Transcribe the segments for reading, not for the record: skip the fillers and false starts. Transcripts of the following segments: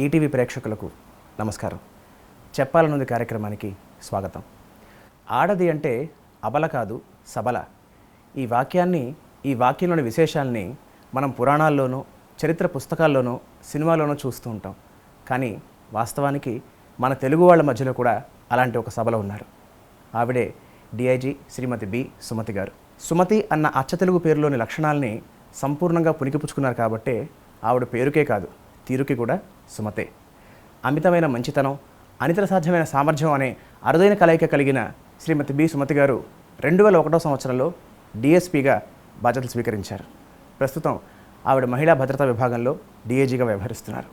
ETV ప్రేక్షకులకు నమస్కారం. చెప్పాలనుంది కార్యక్రమానికి స్వాగతం. ఆడది అంటే అబల కాదు సబల. ఈ వాక్యంలోని విశేషాలని మనం పురాణాల్లోనూ, చరిత్ర పుస్తకాల్లోనూ, సినిమాల్లోనూ చూస్తూ ఉంటాం. కానీ వాస్తవానికి మన తెలుగు వాళ్ళ మధ్యలో కూడా అలాంటి ఒక సబల ఉన్నారు. ఆవిడే డిఐజీ శ్రీమతి బి సుమతి గారు. సుమతి అన్న అచ్చ తెలుగు పేరులోని లక్షణాలని సంపూర్ణంగా పుణికిపుచ్చుకున్నారు కాబట్టే ఆవిడ పేరుకే కాదు తీరుకి కూడా సుమతే. అమితమైన మంచితనం, అనితర సాధ్యమైన సామర్థ్యం అనే అరుదైన కలయిక కలిగిన శ్రీమతి బి సుమతి గారు 2001 సంవత్సరంలో డిఎస్పీగా బాధ్యతలు స్వీకరించారు. ప్రస్తుతం ఆవిడ మహిళా భద్రతా విభాగంలో డిఐజీగా వ్యవహరిస్తున్నారు.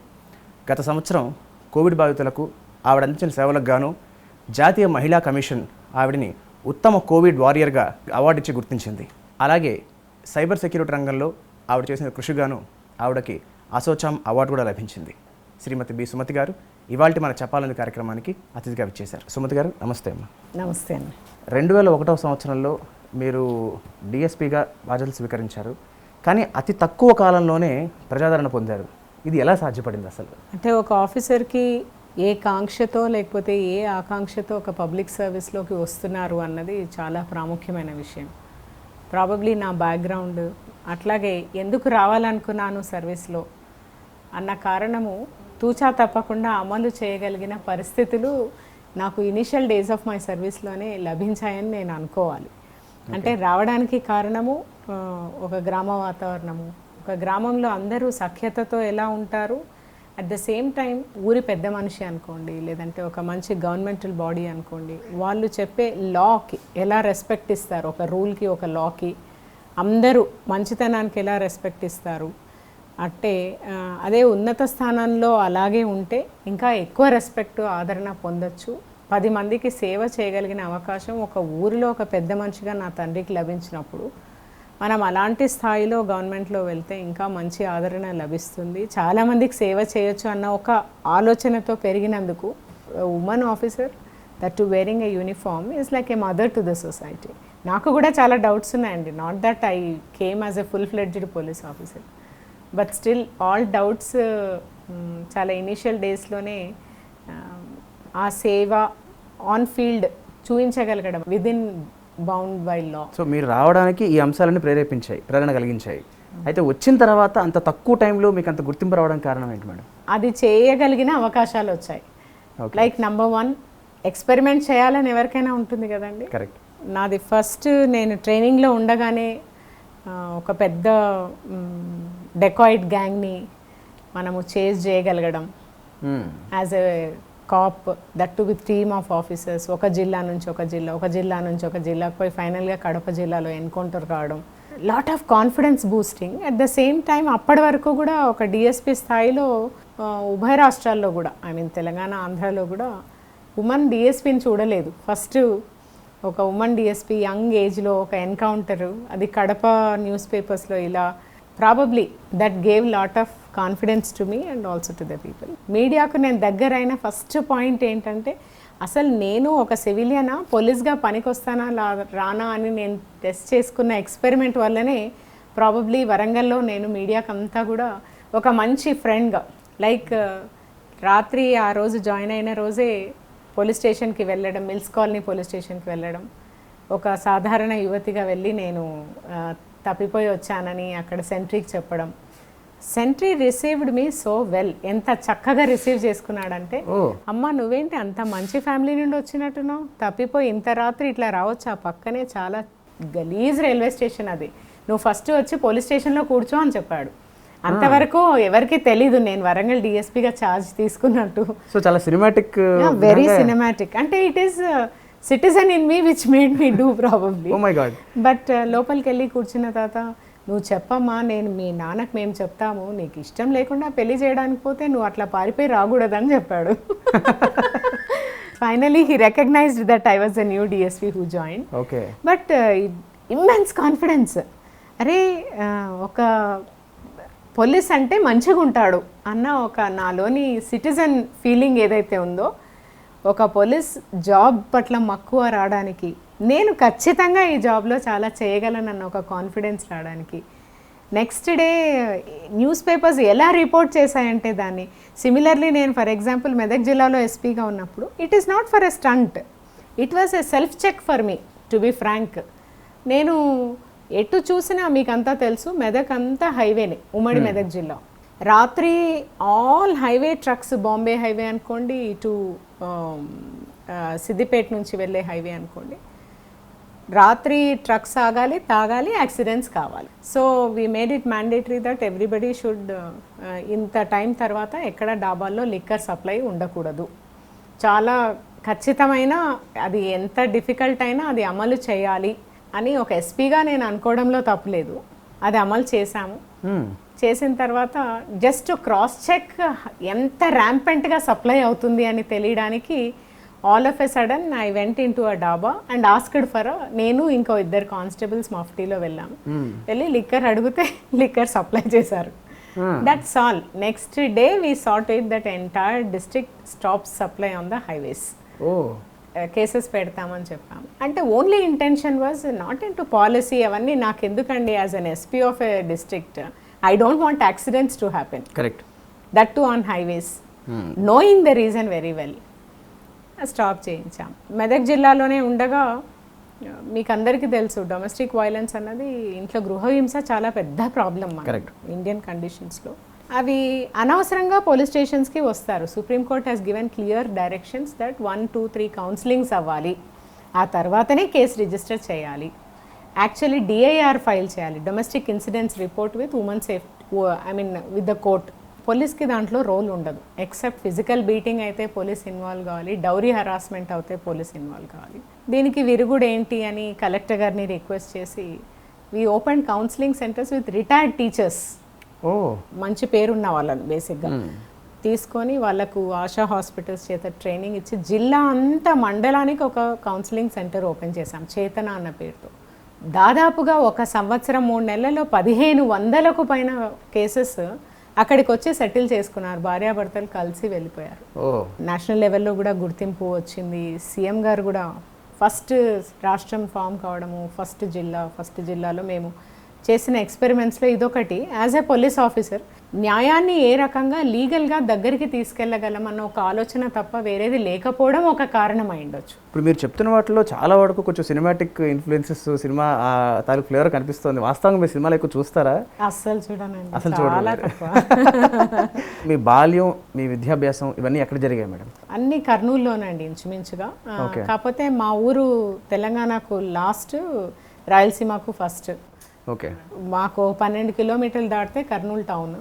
గత సంవత్సరం కోవిడ్ బాధితులకు ఆవిడ అందించిన సేవలకు గాను జాతీయ మహిళా కమిషన్ ఆవిడని ఉత్తమ కోవిడ్ వారియర్గా అవార్డు ఇచ్చి గుర్తించింది. అలాగే సైబర్ సెక్యూరిటీ రంగంలో ఆవిడ చేసిన కృషిగాను ఆవిడకి అసోచామ్ అవార్డు కూడా లభించింది. శ్రీమతి బి సుమతి గారు ఇవాళ మన చెప్పాలని కార్యక్రమానికి అతిథిగా విచ్చేశారు. సుమతి గారు నమస్తే అమ్మ. నమస్తే అండి. 2001 సంవత్సరంలో మీరు డిఎస్పీగా బాధ్యతలు స్వీకరించారు. కానీ అతి తక్కువ కాలంలోనే ప్రజాదరణ పొందారు. ఇది ఎలా సాధ్యపడింది అసలు? అంటే ఒక ఆఫీసర్కి ఏ కాంక్షతో లేకపోతే ఏ ఆకాంక్షతో ఒక పబ్లిక్ సర్వీస్లోకి వస్తున్నారు అన్నది చాలా ప్రాముఖ్యమైన విషయం. ప్రాబబ్లీ నా బ్యాక్గ్రౌండ్ అట్లాగే ఎందుకు రావాలనుకున్నాను సర్వీస్లో అన్న కారణము తూచా తప్పకుండా అమలు చేయగలిగిన పరిస్థితులు నాకు ఇనిషియల్ డేస్ ఆఫ్ మై సర్వీస్లోనే లభించాయని నేను అనుకోవాలి. అంటే రావడానికి కారణము ఒక గ్రామ వాతావరణము, ఒక గ్రామంలో అందరూ సఖ్యతతో ఎలా ఉంటారు, అట్ ద సేమ్ టైం ఊరి పెద్ద మనిషి అనుకోండి, లేదంటే ఒక మంచి గవర్నమెంటల్ బాడీ అనుకోండి, వాళ్ళు చెప్పే లాకి ఎలా రెస్పెక్ట్ ఇస్తారు, ఒక రూల్కి ఒక లాకి అందరూ మంచితనానికి ఎలా రెస్పెక్ట్ ఇస్తారు, అంటే అదే ఉన్నత స్థానంలో అలాగే ఉంటే ఇంకా ఎక్కువ రెస్పెక్ట్ ఆదరణ పొందొచ్చు. 10 మందికి సేవ చేయగలిగిన అవకాశం ఒక ఊరిలో ఒక పెద్ద మనిషిగా నా తండ్రికి లభించినప్పుడు మనం అలాంటి స్థాయిలో గవర్నమెంట్లో వెళ్తే ఇంకా మంచి ఆదరణ లభిస్తుంది, చాలామందికి సేవ చేయొచ్చు అన్న ఒక ఆలోచనతో పెరిగినందుకు women officer that to wearing a uniform is like a mother to the society. నాకు కూడా చాలా డౌట్స్ ఉన్నాయండి. Not that I came as a full fledged police officer, but still all doubts చాలా ఇనీషియల్ డేస్లోనే ఆ సేవ ఆన్ ఫీల్డ్ చూపించగలగడం within bound by law. So మీరు రావడానికి ఈ అంశాలన్నీ ప్రేరణ కలిగించాయి. అయితే వచ్చిన తర్వాత అంత తక్కువ టైంలో మీకు అంత గుర్తింపు రావడానికి కారణం ఏంటి మేడం? అది చేయగలిగిన అవకాశాలు వచ్చాయి. లైక్ నంబర్ 1, ఎక్స్పెరిమెంట్ చేయాలని ఎవరికైనా ఉంటుంది కదండి. కరెక్ట్. నాది ఫస్ట్ నేను ట్రైనింగ్లో ఉండగానే ఒక పెద్ద డెకాయిడ్ గ్యాంగ్ని మనము చేజ్ చేయగలగడం as a cop, that to with team of officers, ఒక జిల్లా నుంచి ఒక జిల్లా, ఒక జిల్లా నుంచి ఒక జిల్లాకు పోయి ఫైనల్గా కడప జిల్లాలో ఎన్కౌంటర్ కావడం, lot of confidence boosting. At the same time అప్పటి వరకు కూడా ఒక డిఎస్పీ స్థాయిలో ఉభయ రాష్ట్రాల్లో కూడా, ఐ మీన్ తెలంగాణ, ఆంధ్రాలో కూడా ఉమెన్ డిఎస్పీని చూడలేదు. ఫస్ట్ ఒక ఉమెన్ డిఎస్పీ యంగ్ ఏజ్లో ఒక ఎన్కౌంటరు, అది కడప న్యూస్ పేపర్స్లో ఇలా, probably that gave lot of confidence to me and also to the people. మీడియాకు నేను దగ్గరైన ఫస్ట్ పాయింట్ ఏంటంటే అసలు నేను ఒక సివిలియనా, పోలీస్గా పనికొస్తానా రానా అని నేను టెస్ట్ చేసుకున్న ఎక్స్పెరిమెంట్ వల్లనే ప్రాబబ్లీ వరంగల్లో నేను మీడియాకి అంతా కూడా ఒక మంచి ఫ్రెండ్గా, లైక్ రాత్రి ఆ రోజు జాయిన్ అయిన రోజే పోలీస్ స్టేషన్కి వెళ్ళడం, మిల్స్ కాలనీ పోలీస్ స్టేషన్కి వెళ్ళడం, ఒక సాధారణ యువతిగా వెళ్ళి నేను తప్పిపోయి వచ్చానని అక్కడ సెంట్రీకి చెప్పడం. Sentry received me so well. ఎంత చక్కగా రిసీవ్ చేసుకున్నాడంటే, అమ్మ నువ్వేంటి అంత మంచి ఫ్యామిలీ నుండి వచ్చినట్టున్నావు, తప్పిపోయి ఇంత రాత్రి ఇట్లా రావచ్చు, ఆ పక్కనే చాలా గలీజ్ రైల్వే స్టేషన్ అది, నువ్వు ఫస్ట్ వచ్చి పోలీస్ స్టేషన్లో కూర్చో అని చెప్పాడు. అంతవరకు ఎవరికి తెలీదు నేను వరంగల్ డిఎస్పీగా ఛార్జ్ తీసుకున్నట్టు. సో చాలా సినిమాటిక్, వెరీ సినిమాటిక్. అంటే it is citizen in me which made me do probably. But లోపలికి వెళ్ళి కూర్చున్న తర్వాత నువ్వు చెప్పమ్మా, నేను మీ నాన్నకు మేము చెప్తాము, నీకు ఇష్టం లేకుండా పెళ్లి చేయడానికి పోతే నువ్వు అట్లా పారిపోయి రాకూడదని చెప్పాడు. Finally he recognized that I was a new DSP who join. But immense confidence. అరే ఒక పోలీస్ అంటే మంచిగా ఉంటాడు అన్న ఒక నాలోని సిటిజన్ ఫీలింగ్ ఏదైతే ఉందో, ఒక పోలీస్ జాబ్ పట్ల మక్కువ రావడానికి, నేను ఖచ్చితంగా ఈ జాబ్లో చాలా చేయగలనన్న ఒక కాన్ఫిడెన్స్ రావడానికి, నెక్స్ట్ డే న్యూస్ పేపర్స్ ఎలా రిపోర్ట్ చేశాయంటే దాన్ని. సిమిలర్లీ నేను ఫర్ ఎగ్జాంపుల్ మెదక్ జిల్లాలో ఎస్పీగా ఉన్నప్పుడు it is not for a stunt, it was a self check for me to be frank. నేను ఎటు చూసినా మీకు అంతా తెలుసు, మెదక్ అంతా హైవేనే, ఉమ్మడి మెదక్ జిల్లా. రాత్రి all highway trucks, Bombay highway అనుకోండి, ఇటు సిద్దిపేట నుంచి వెళ్ళే హైవే అనుకోండి, రాత్రి ట్రక్స్ ఆగాలి, తాగాలి, యాక్సిడెంట్స్ కావాలి. So we made it mandatory that everybody should ఇంత టైం తర్వాత ఎక్కడ డాబాల్లో లిక్కర్ సప్లై ఉండకూడదు. చాలా ఖచ్చితమైన, అది ఎంత డిఫికల్ట్ అయినా అది అమలు చేయాలి అని ఒక ఎస్పీగా నేను అనుకోవడంలో తప్పులేదు. అది అమలు చేశాము. చేసిన తర్వాత జస్ట్ క్రాస్ చెక్ ఎంత ర్యాంపెంట్గా సప్లై అవుతుంది అని తెలియడానికి all of a sudden I went in to a డాబా అండ్ ఆస్క్డ్ ఫర్, నేను ఇంకో 2 కానిస్టేబుల్స్ మఫ్టీలో వెళ్ళాము. వెళ్ళి లిక్కర్ అడిగితే లిక్కర్ సప్లై చేశారు. That's all. Next day we sort it that entire district stops supply on the highways. Cases పెడతామని చెప్పాము. అంటే only intention was not in to policy, అవన్నీ నాకు ఎందుకండి. As an SP of a district I don't want accidents to happen, correct, that to on highways, knowing the reason very well. Stop చేయించాం. మెదక్ జిల్లాలోనే ఉండగా మీకు అందరికీ తెలుసు, డొమెస్టిక్ వైలెన్స్ అన్నది, ఇంట్లో గృహహింస చాలా పెద్ద ప్రాబ్లం ఇండియన్ కండిషన్స్లో. అవి అనవసరంగా పోలీస్ స్టేషన్స్కి వస్తారు. Supreme Court has given clear directions that 1, 2, 3 counsellings అవ్వాలి, ఆ తర్వాతనే కేసు రిజిస్టర్ చేయాలి. యాక్చువల్లీ డిఐఆర్ ఫైల్ చేయాలి, domestic incidents report with women safety, with the court. పోలీస్కి దాంట్లో రోల్ ఉండదు, ఎక్సెప్ట్ ఫిజికల్ బీటింగ్ అయితే పోలీస్ ఇన్వాల్వ్ కావాలి, డౌరీ హరాస్మెంట్ అయితే పోలీస్ ఇన్వాల్వ్ కావాలి. దీనికి విరుగుడు ఏంటి అని కలెక్టర్ గారిని రిక్వెస్ట్ చేసి we open counselling centres with retired teachers, మంచి పేరున్న వాళ్ళని బేసిక్గా తీసుకొని వాళ్ళకు ఆశా హాస్పిటల్స్ చేత ట్రైనింగ్ ఇచ్చి జిల్లా అంతా మండలానికి ఒక కౌన్సిలింగ్ సెంటర్ ఓపెన్ చేశాం చేతన అన్న పేరుతో. దాదాపుగా 1 సంవత్సరం 3 నెలల్లో 1500కు పైన కేసెస్ అక్కడికి వచ్చి సెటిల్ చేసుకున్నారు. భార్యాభర్తలు కలిసి వెళ్ళిపోయారు. నేషనల్ లెవెల్లో కూడా గుర్తింపు వచ్చింది. సీఎం గారు కూడా ఫస్ట్ రాష్ట్రం ఫామ్ కావడము, ఫస్ట్ జిల్లాలో మేము చేసిన ఎక్స్పెరిమెంట్స్లో ఇదొకటి. యాజ్ ఎ పోలీస్ ఆఫీసర్ న్యాయాన్ని ఏ రకంగా లీగల్గా దగ్గరికి తీసుకెళ్ళగలమన్న ఒక ఆలోచన తప్ప వేరేది లేకపోవడం ఒక కారణం అయిండొచ్చు. ఇప్పుడు మీరు చెప్తున్న వాటిలో చాలా వరకు కొంచెం సినిమాటిక్ ఇన్ఫ్లుయెన్సెస్, సినిమా తాలూకు ఫ్లేవర్ కనిపిస్తుంది. వాస్తవంగా మీరు సినిమాలు ఎక్కువ చూస్తారా? అస్సలు చూడనండి, అసలు చాలా తక్కువ. మీ బాల్యం, మీ విద్యాభ్యాసం ఇవన్నీ ఎక్కడ జరిగాయి మేడం? అన్ని కర్నూలులోనండి ఇంచుమించుగా. కాకపోతే మా ఊరు తెలంగాణకు లాస్ట్, రాయలసీమకు ఫస్ట్. ఓకే, మాకు 12 కిలోమీటర్లు దాటితే కర్నూలు టౌన్.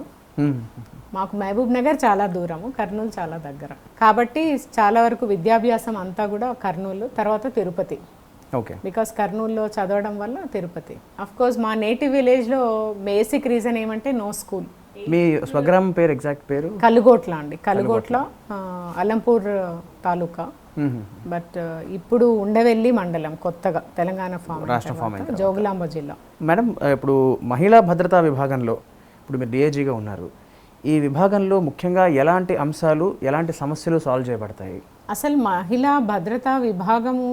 మాకు మహబూబ్ నగర్ చాలా దూరము, కర్నూలు చాలా దగ్గర. కాబట్టి చాలా వరకు విద్యాభ్యాసం అంతా కూడా కర్నూలు, తర్వాత తిరుపతి. ఓకే, బికాస్ కర్నూలులో చదవడం వల్ల తిరుపతి. అఫ్ కోర్స్ మా నేటివ్ విలేజ్లో బేసిక్ రీజన్ ఏమంటే నో స్కూల్. మీ స్వగ్రామం పేరు, ఎగ్జాక్ట్ పేరు? కలుగోట్ల అండి. కలుగోట్ల అలంపూర్ తాలూకా. బట్ ఇప్పుడు ఉండవెల్లి మండలం, కొత్తగా తెలంగాణ రాష్ట్ర ఫామ్, జోగులాంబ జిల్లా. మేడం, ఇప్పుడు మహిళా భద్రతా విభాగంలో ఇప్పుడు మీరు డిఐజీగా ఉన్నారు. ఈ విభాగంలో ముఖ్యంగా ఎలాంటి అంశాలు, ఎలాంటి సమస్యలు సాల్వ్ చేయబడతాయి? అసలు మహిళా భద్రతా విభాగము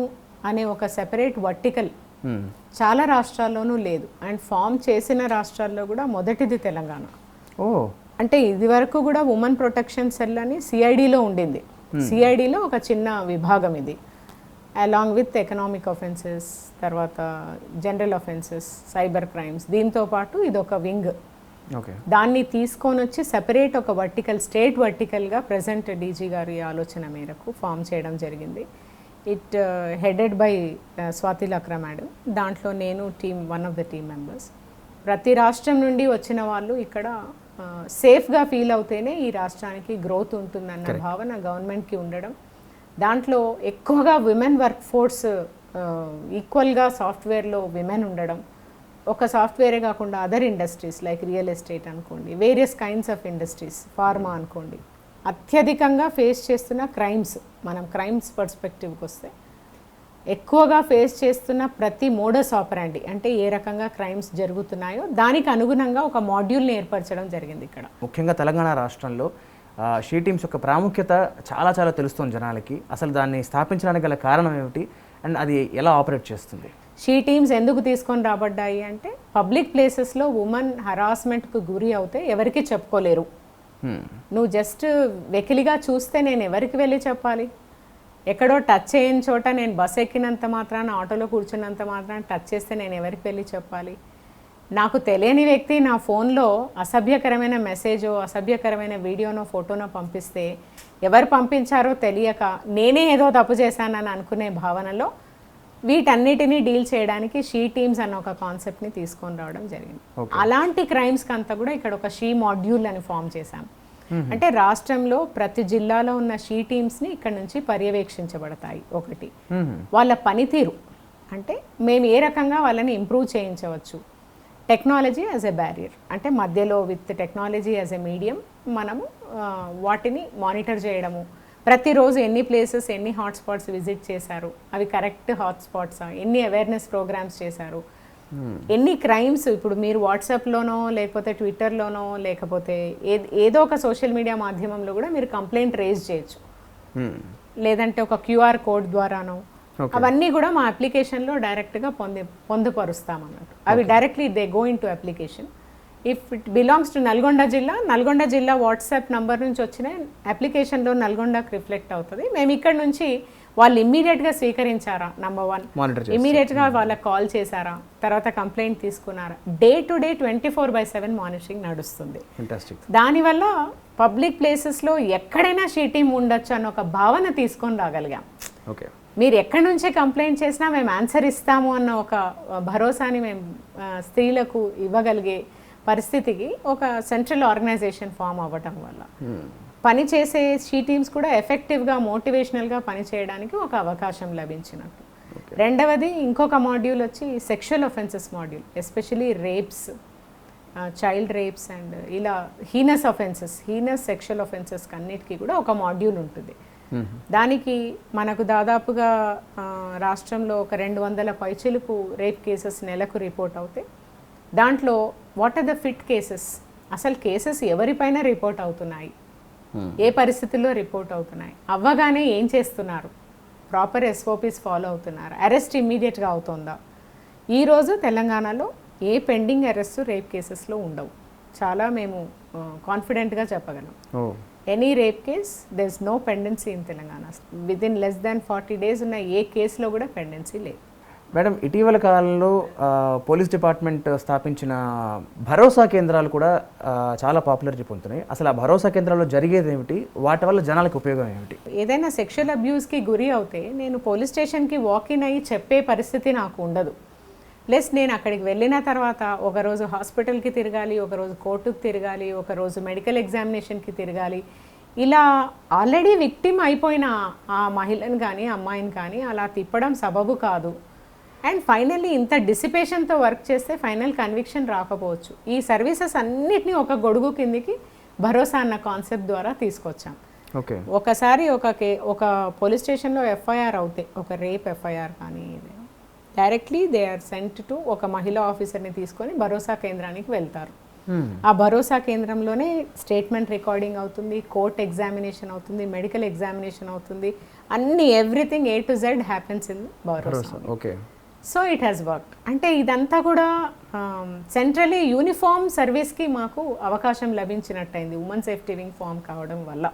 అనే ఒక సెపరేట్ వర్టికల్ చాలా రాష్ట్రాల్లోనూ లేదు. అండ్ ఫామ్ చేసిన రాష్ట్రాల్లో కూడా మొదటిది తెలంగాణ. అంటే ఇది వరకు కూడా ఉమెన్ ప్రొటెక్షన్ సెల్ అని సిఐడిలో ఉండింది. సిఐడిలో ఒక చిన్న విభాగం ఇది, అలాంగ్ విత్ ఎకనామిక్ ఆఫెన్సెస్, తర్వాత జనరల్ ఆఫెన్సెస్, సైబర్ క్రైమ్స్, దీంతో పాటు ఇది ఒక వింగ్. దాన్ని తీసుకొని వచ్చి సెపరేట్ ఒక వర్టికల్, స్టేట్ వర్టికల్గా ప్రజెంట్ డీజీ గారి ఆలోచన మేరకు ఫామ్ చేయడం జరిగింది. It headed by Swathi Lakra madam. దాంట్లో నేను one of the team members. ప్రతి రాష్ట్రం నుండి వచ్చిన వాళ్ళు ఇక్కడ సేఫ్గా ఫీల్ అవుతేనే ఈ రాష్ట్రానికి గ్రోత్ ఉంటుందన్న భావన గవర్నమెంట్కి ఉండడం, దాంట్లో ఎక్కువగా విమెన్ వర్క్ ఫోర్స్, ఈక్వల్గా సాఫ్ట్వేర్లో విమెన్ ఉండడం, ఒక సాఫ్ట్వేరే కాకుండా other industries like real estate అనుకోండి, various kinds of industries, pharma అనుకోండి, అత్యధికంగా ఫేస్ చేస్తున్న క్రైమ్స్, మనం క్రైమ్స్ పర్స్పెక్టివ్కి వస్తే ఎక్కువగా ఫేస్ చేస్తున్న ప్రతి మోడస్ ఆపరాండి, అంటే ఏ రకంగా క్రైమ్స్ జరుగుతున్నాయో దానికి అనుగుణంగా ఒక మాడ్యూల్ని ఏర్పరచడం జరిగింది ఇక్కడ. ముఖ్యంగా తెలంగాణ రాష్ట్రంలో షీ టీమ్స్ యొక్క ప్రాముఖ్యత చాలా చాలా తెలుస్తుంది జనాలకి. అసలు దాన్ని స్థాపించడానికి గల కారణం ఏమిటి అండ్ అది ఎలా ఆపరేట్ చేస్తుంది? షీ టీమ్స్ ఎందుకు తీసుకొని రాబడ్డాయి అంటే పబ్లిక్ ప్లేసెస్లో ఉమెన్ హరాస్మెంట్కు గురి అవుతే ఎవరికి చెప్పుకోలేరు. నువ్వు జస్ట్ వెకిలిగా చూస్తే నేను ఎవరికి వెళ్ళి చెప్పాలి? ఎక్కడో టచ్ చేయని చోట నేను బస్ ఎక్కినంత మాత్రాన, ఆటోలో కూర్చున్నంత మాత్రాన టచ్ చేస్తే నేను ఎవరికి వెళ్ళి చెప్పాలి? నాకు తెలియని వ్యక్తి నా ఫోన్లో అసభ్యకరమైన మెసేజో, అసభ్యకరమైన వీడియోనో, ఫోటోనో పంపిస్తే ఎవరు పంపించారో తెలియక నేనే ఏదో తప్పు చేశానని అనుకునే భావనలో వీటన్నిటినీ డీల్ చేయడానికి షీ టీమ్స్ అన్న ఒక కాన్సెప్ట్ని తీసుకొని రావడం జరిగింది. అలాంటి క్రైమ్స్కి అంతా కూడా ఇక్కడ ఒక షీ మాడ్యూల్ అని ఫామ్ చేశాం. అంటే రాష్ట్రంలో ప్రతి జిల్లాలో ఉన్న షీ టీమ్స్ని ఇక్కడ నుంచి పర్యవేక్షించబడతాయి. ఒకటి వాళ్ళ పనితీరు, అంటే మేము ఏ రకంగా వాళ్ళని ఇంప్రూవ్ చేయించవచ్చు. టెక్నాలజీ యాజ్ ఎ బ్యారియర్, అంటే మధ్యలో with technology as a medium మనము వాటిని మానిటర్ చేయడము. ప్రతిరోజు ఎన్ని ప్లేసెస్, ఎన్ని హాట్స్పాట్స్ విజిట్ చేశారు, అవి కరెక్ట్ హాట్స్పాట్సా, ఎన్ని అవేర్నెస్ ప్రోగ్రామ్స్ చేశారు, ఎన్ని క్రైమ్స్, ఇప్పుడు మీరు వాట్సాప్లోనో లేకపోతే ట్విట్టర్లోనో లేకపోతే ఏదో ఒక సోషల్ మీడియా మాధ్యమంలో కూడా మీరు కంప్లైంట్ రేజ్ చేయొచ్చు, లేదంటే ఒక క్యూఆర్ కోడ్ ద్వారానో, అవన్నీ కూడా మా అప్లికేషన్లో డైరెక్ట్గా పొందుపరుస్తామన్నట్టు. అవి directly they go in to application. If it belongs to Nalgonda జిల్లా వాట్సాప్ నంబర్ నుంచి వచ్చిన అప్లికేషన్లో నల్గొండకు రిఫ్లెక్ట్ అవుతుంది. మేము ఇక్కడ నుంచి వాళ్ళు ఇమ్మీడియట్గా స్వీకరించారా, నంబర్ 1, ఇమ్మీడియట్గా వాళ్ళకి కాల్ చేశారా, తర్వాత కంప్లైంట్ తీసుకున్నారా, డే టు డే 24/7 మానిటరింగ్ నడుస్తుంది. దానివల్ల పబ్లిక్ ప్లేసెస్లో ఎక్కడైనా షీ టీమ్ ఉండొచ్చు అన్న ఒక భావన తీసుకొని రాగలిగాం. మీరు ఎక్కడి నుంచే కంప్లైంట్ చేసినా మేము ఆన్సర్ ఇస్తాము అన్న ఒక భరోసాని మేము స్త్రీలకు ఇవ్వగలిగే పరిస్థితికి ఒక సెంట్రల్ ఆర్గనైజేషన్ ఫామ్ అవ్వటం వల్ల పనిచేసే షీ టీమ్స్ కూడా ఎఫెక్టివ్గా, మోటివేషనల్గా పనిచేయడానికి ఒక అవకాశం లభించినట్టు. రెండవది ఇంకొక మాడ్యూల్ వచ్చి sexual offences module, especially rapes, child rapes and ఇలా హీనస్ సెక్షువల్ ఒఫెన్సెస్కి అన్నిటికీ కూడా ఒక మాడ్యూల్ ఉంటుంది. దానికి మనకు దాదాపుగా రాష్ట్రంలో ఒక 200 పైచిలుకు రేప్ కేసెస్ నెలకు రిపోర్ట్ అవుతాయి. దాంట్లో what are the fit cases, అసలు కేసెస్ ఎవరిపైన రిపోర్ట్ అవుతున్నాయి, ఏ పరిస్థితుల్లో రిపోర్ట్ అవుతున్నాయి, అవ్వగానే ఏం చేస్తున్నారు, ప్రాపర్ ఎస్ఓపీస్ ఫాలో అవుతున్నారు, అరెస్ట్ ఇమ్మీడియట్గా అవుతుందా. ఈరోజు తెలంగాణలో ఏ పెండింగ్ అరెస్ట్ రేప్ కేసెస్లో ఉండవు. చాలా మేము కాన్ఫిడెంట్గా చెప్పగలం. Any rape case there is no pendency in Telangana. Within less than 40 days ఉన్న ఏ కేసులో కూడా పెండెన్సీ లేదు. మేడం, ఇటీవల కాలంలో పోలీస్ డిపార్ట్మెంట్ స్థాపించిన భరోసా కేంద్రాలు కూడా చాలా పాపులారిటీ పొందుతున్నాయి. అసలు ఆ భరోసా కేంద్రాల్లో జరిగేది ఏమిటి, వాటి వల్ల జనాలకు ఉపయోగం ఏమిటి? ఏదైనా సెక్షువల్ అబ్యూస్కి గురి అవుతే నేను పోలీస్ స్టేషన్కి వాకిన్ అయ్యి చెప్పే పరిస్థితి నాకు ఉండదు. ప్లస్ నేను అక్కడికి వెళ్ళిన తర్వాత ఒకరోజు హాస్పిటల్కి తిరగాలి, ఒకరోజు కోర్టుకు తిరగాలి, ఒకరోజు మెడికల్ ఎగ్జామినేషన్కి తిరగాలి. ఇలా ఆల్రెడీ విక్టిమ్ అయిపోయిన ఆ మహిళను కానీ అమ్మాయిని కానీ అలా తిప్పడం సబబు కాదు. అండ్ ఫైనల్లీ ఇంత డిసిపేషన్తో వర్క్ చేస్తే ఫైనల్ కన్విక్షన్ రాకపోవచ్చు. ఈ సర్వీసెస్ అన్నిటినీ ఒక గొడుగు కిందికి భరోసా అన్న కాన్సెప్ట్ ద్వారా తీసుకొచ్చాం. ఒకసారి ఒక పోలీస్ స్టేషన్లో ఎఫ్ఐఆర్ అవుతే, ఒక రేప్ ఎఫ్ఐఆర్ కానీ directly they are sent to ఒక మహిళా ఆఫీసర్ని తీసుకొని భరోసా కేంద్రానికి వెళ్తారు. ఆ భరోసా కేంద్రంలోనే స్టేట్మెంట్ రికార్డింగ్ అవుతుంది, కోర్ట్ ఎగ్జామినేషన్ అవుతుంది, మెడికల్ ఎగ్జామినేషన్ అవుతుంది, అన్ని everything A to Z happens in Bharosa. So it has worked. అంటే ఇదంతా కూడా సెంట్రలీ యూనిఫామ్ సర్వీస్కి మాకు అవకాశం లభించినట్టయింది ఉమెన్ సేఫ్టీ వింగ్ ఫామ్ కావడం వల్ల.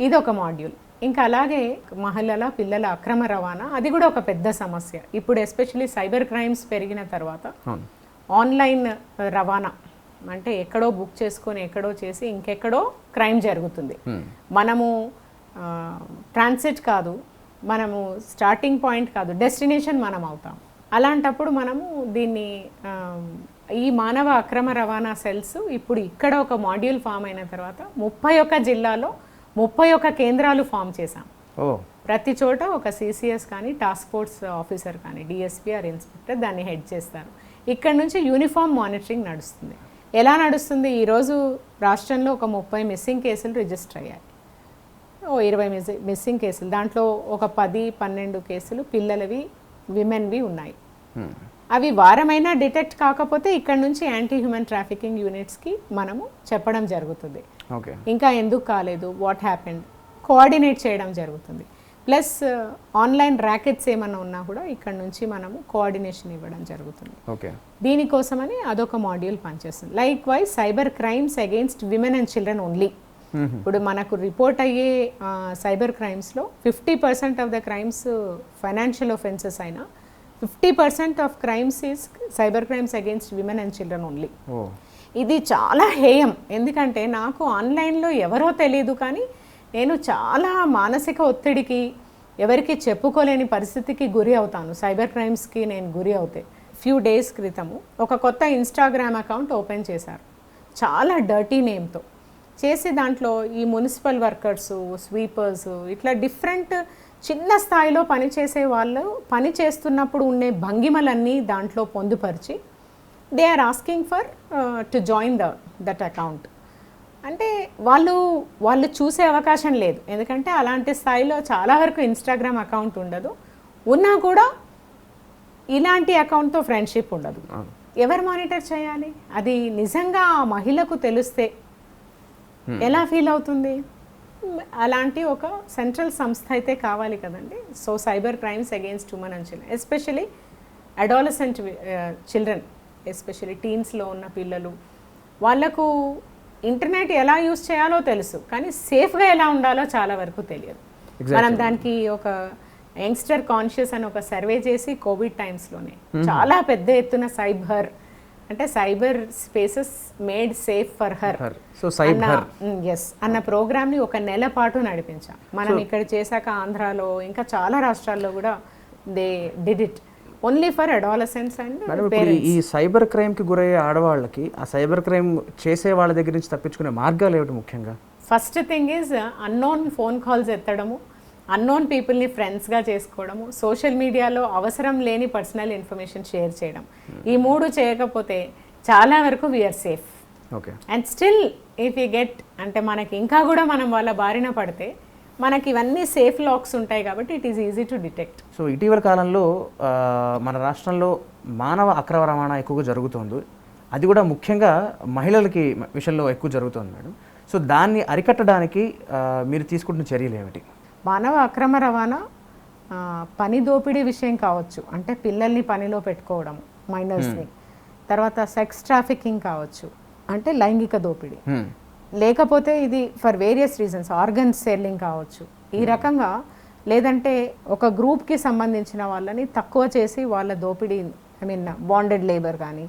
ఇది ఒక మాడ్యూల్. ఇంకా అలాగే మహిళల పిల్లల అక్రమ రవాణా, అది కూడా ఒక పెద్ద సమస్య. ఇప్పుడు ఎస్పెషల్లీ సైబర్ క్రైమ్స్ పెరిగిన తర్వాత ఆన్లైన్ రవాణా, అంటే ఎక్కడో బుక్ చేసుకొని ఎక్కడో చేసి ఇంకెక్కడో క్రైమ్ జరుగుతుంది. మనము ట్రాన్సిట్ కాదు, మనము స్టార్టింగ్ పాయింట్ కాదు, డెస్టినేషన్ మనం అవుతాం. అలాంటప్పుడు మనము దీన్ని ఈ మానవ అక్రమ రవాణా సెల్స్ ఇప్పుడు ఇక్కడ ఒక మాడ్యూల్ ఫామ్ అయిన తర్వాత 31 జిల్లాలో 31 కేంద్రాలు ఫామ్ చేశాం. ప్రతి చోట ఒక CCS కానీ టాస్క్ ఫోర్స్ ఆఫీసర్ కానీ DSP ఆర్ ఇన్స్పెక్టర్ దాన్ని హెడ్ చేస్తారు. ఇక్కడ నుంచి యూనిఫామ్ మానిటరింగ్ నడుస్తుంది. ఎలా నడుస్తుంది? ఈరోజు రాష్ట్రంలో ఒక 30 మిస్సింగ్ కేసులు రిజిస్టర్ అయ్యాయి, 20 మిస్సింగ్ కేసులు. దాంట్లో ఒక 10-12 కేసులు పిల్లలవి, విమెన్వి ఉన్నాయి. అవి వారమైనా డిటెక్ట్ కాకపోతే ఇక్కడ నుంచి యాంటీ హ్యూమన్ ట్రాఫికింగ్ యూనిట్స్కి మనము చెప్పడం జరుగుతుంది. ఇంకా ఎందుకు కాలేదు, వాట్ హ్యాపెండ్, కోఆర్డినేట్ చేయడం జరుగుతుంది. ప్లస్ ఆన్లైన్ ర్యాకెట్స్ ఏమన్నా ఉన్నా కూడా ఇక్కడ నుంచి మనము కోఆర్డినేషన్ ఇవ్వడం జరుగుతుంది. ఓకే, దీనికోసమని అదొక మాడ్యూల్ పనిచేస్తుంది. Likewise cyber crimes against women and children only. ఇప్పుడు మనకు రిపోర్ట్ అయ్యే సైబర్ క్రైమ్స్లో 50% of the crimes financial offences అయినా 50% of crimes is cyber crimes against women and children only. ఇది చాలా హేయం. ఎందుకంటే నాకు ఆన్లైన్లో ఎవరో తెలియదు, కానీ నేను చాలా మానసిక ఒత్తిడికి, ఎవరికి చెప్పుకోలేని పరిస్థితికి గురి అవుతాను. సైబర్ క్రైమ్స్కి నేను గురి అవుతే ఫ్యూ డేస్ క్రితము ఒక కొత్త ఇన్స్టాగ్రామ్ అకౌంట్ ఓపెన్ చేశారు, చాలా డర్టీ నేమ్తో చేసి దాంట్లో ఈ మున్సిపల్ వర్కర్సు, స్వీపర్సు, ఇట్లా డిఫరెంట్ చిన్న స్థాయిలో పనిచేసే వాళ్ళు పని చేస్తున్నప్పుడు ఉండే భంగిమలన్నీ దాంట్లో పొందుపరిచి they are asking for to join that account. అంటే వాళ్ళు చూసే అవకాశం లేదు, ఎందుకంటే అలాంటి స్థాయిలో చాలా వరకు ఇన్స్టాగ్రామ్ అకౌంట్ ఉండదు. ఉన్నా కూడా ఇలాంటి అకౌంట్తో ఫ్రెండ్షిప్ ఉండదు. ఎవరు మానిటర్ చేయాలి? అది నిజంగా ఆ మహిళకు తెలిస్తే ఎలా ఫీల్ అవుతుంది? అలాంటి ఒక సెంట్రల్ సంస్థ అయితే కావాలి కదండి. So cyber crimes against women and children, especially adolescent children, especially టీన్స్లో ఉన్న పిల్లలు, వాళ్ళకు ఇంటర్నెట్ ఎలా యూజ్ చేయాలో తెలుసు, కానీ సేఫ్గా ఎలా ఉండాలో చాలా వరకు తెలియదు. మనం దానికి ఒక యంగ్స్టర్ కాన్షియస్ అని ఒక సర్వే చేసి కోవిడ్ టైమ్స్లోనే చాలా పెద్ద ఎత్తున cyber spaces made safe for her అన్న ప్రోగ్రామ్ని ఒక నెల పాటు నడిపించాం మనం. ఇక్కడ చేశాక ఆంధ్రాలో ఇంకా చాలా రాష్ట్రాల్లో కూడా they did it only for adolescents and parents. ఈ సైబర్ క్రైమ్కి గురయ్యే ఆడవాళ్ళకి ఆ సైబర్ క్రైమ్ చేసే వాళ్ళ దగ్గర నుంచి తప్పించుకునే మార్గాలు ఏమిటి? ముఖ్యంగా first thing is unknown phone calls ఎత్తడము, అన్నోన్ పీపుల్ని ఫ్రెండ్స్గా చేసుకోవడము, సోషల్ మీడియాలో అవసరం లేని పర్సనల్ ఇన్ఫర్మేషన్ షేర్ చేయడం. ఈ 3 చేయకపోతే చాలా వరకు we're safe. Okay, and still if you get అంటే మనకి ఇంకా కూడా మనం వాళ్ళ బారిన పడితే మనకి ఇవన్నీ సేఫ్ లాక్స్ ఉంటాయి కాబట్టి it is easy to detect. So ఇటీవల కాలంలో మన రాష్ట్రంలో మానవ అక్రమ రవాణా ఎక్కువగా జరుగుతుంది. అది కూడా ముఖ్యంగా మహిళలకి విషయంలో ఎక్కువ జరుగుతుంది మేడం. సో దాన్ని అరికట్టడానికి మీరు తీసుకుంటున్న చర్యలు ఏమిటి? మానవ అక్రమ రవాణా పని దోపిడీ విషయం కావచ్చు, అంటే పిల్లల్ని పనిలో పెట్టుకోవడం మైనర్స్ని, తర్వాత సెక్స్ ట్రాఫికింగ్ కావచ్చు, అంటే లైంగిక దోపిడీ, లేకపోతే ఇది for various reasons organ selling కావచ్చు. ఈ రకంగా లేదంటే ఒక గ్రూప్కి సంబంధించిన వాళ్ళని తక్కువ చేసి వాళ్ళ దోపిడీ, బాండెడ్ లేబర్ కానీ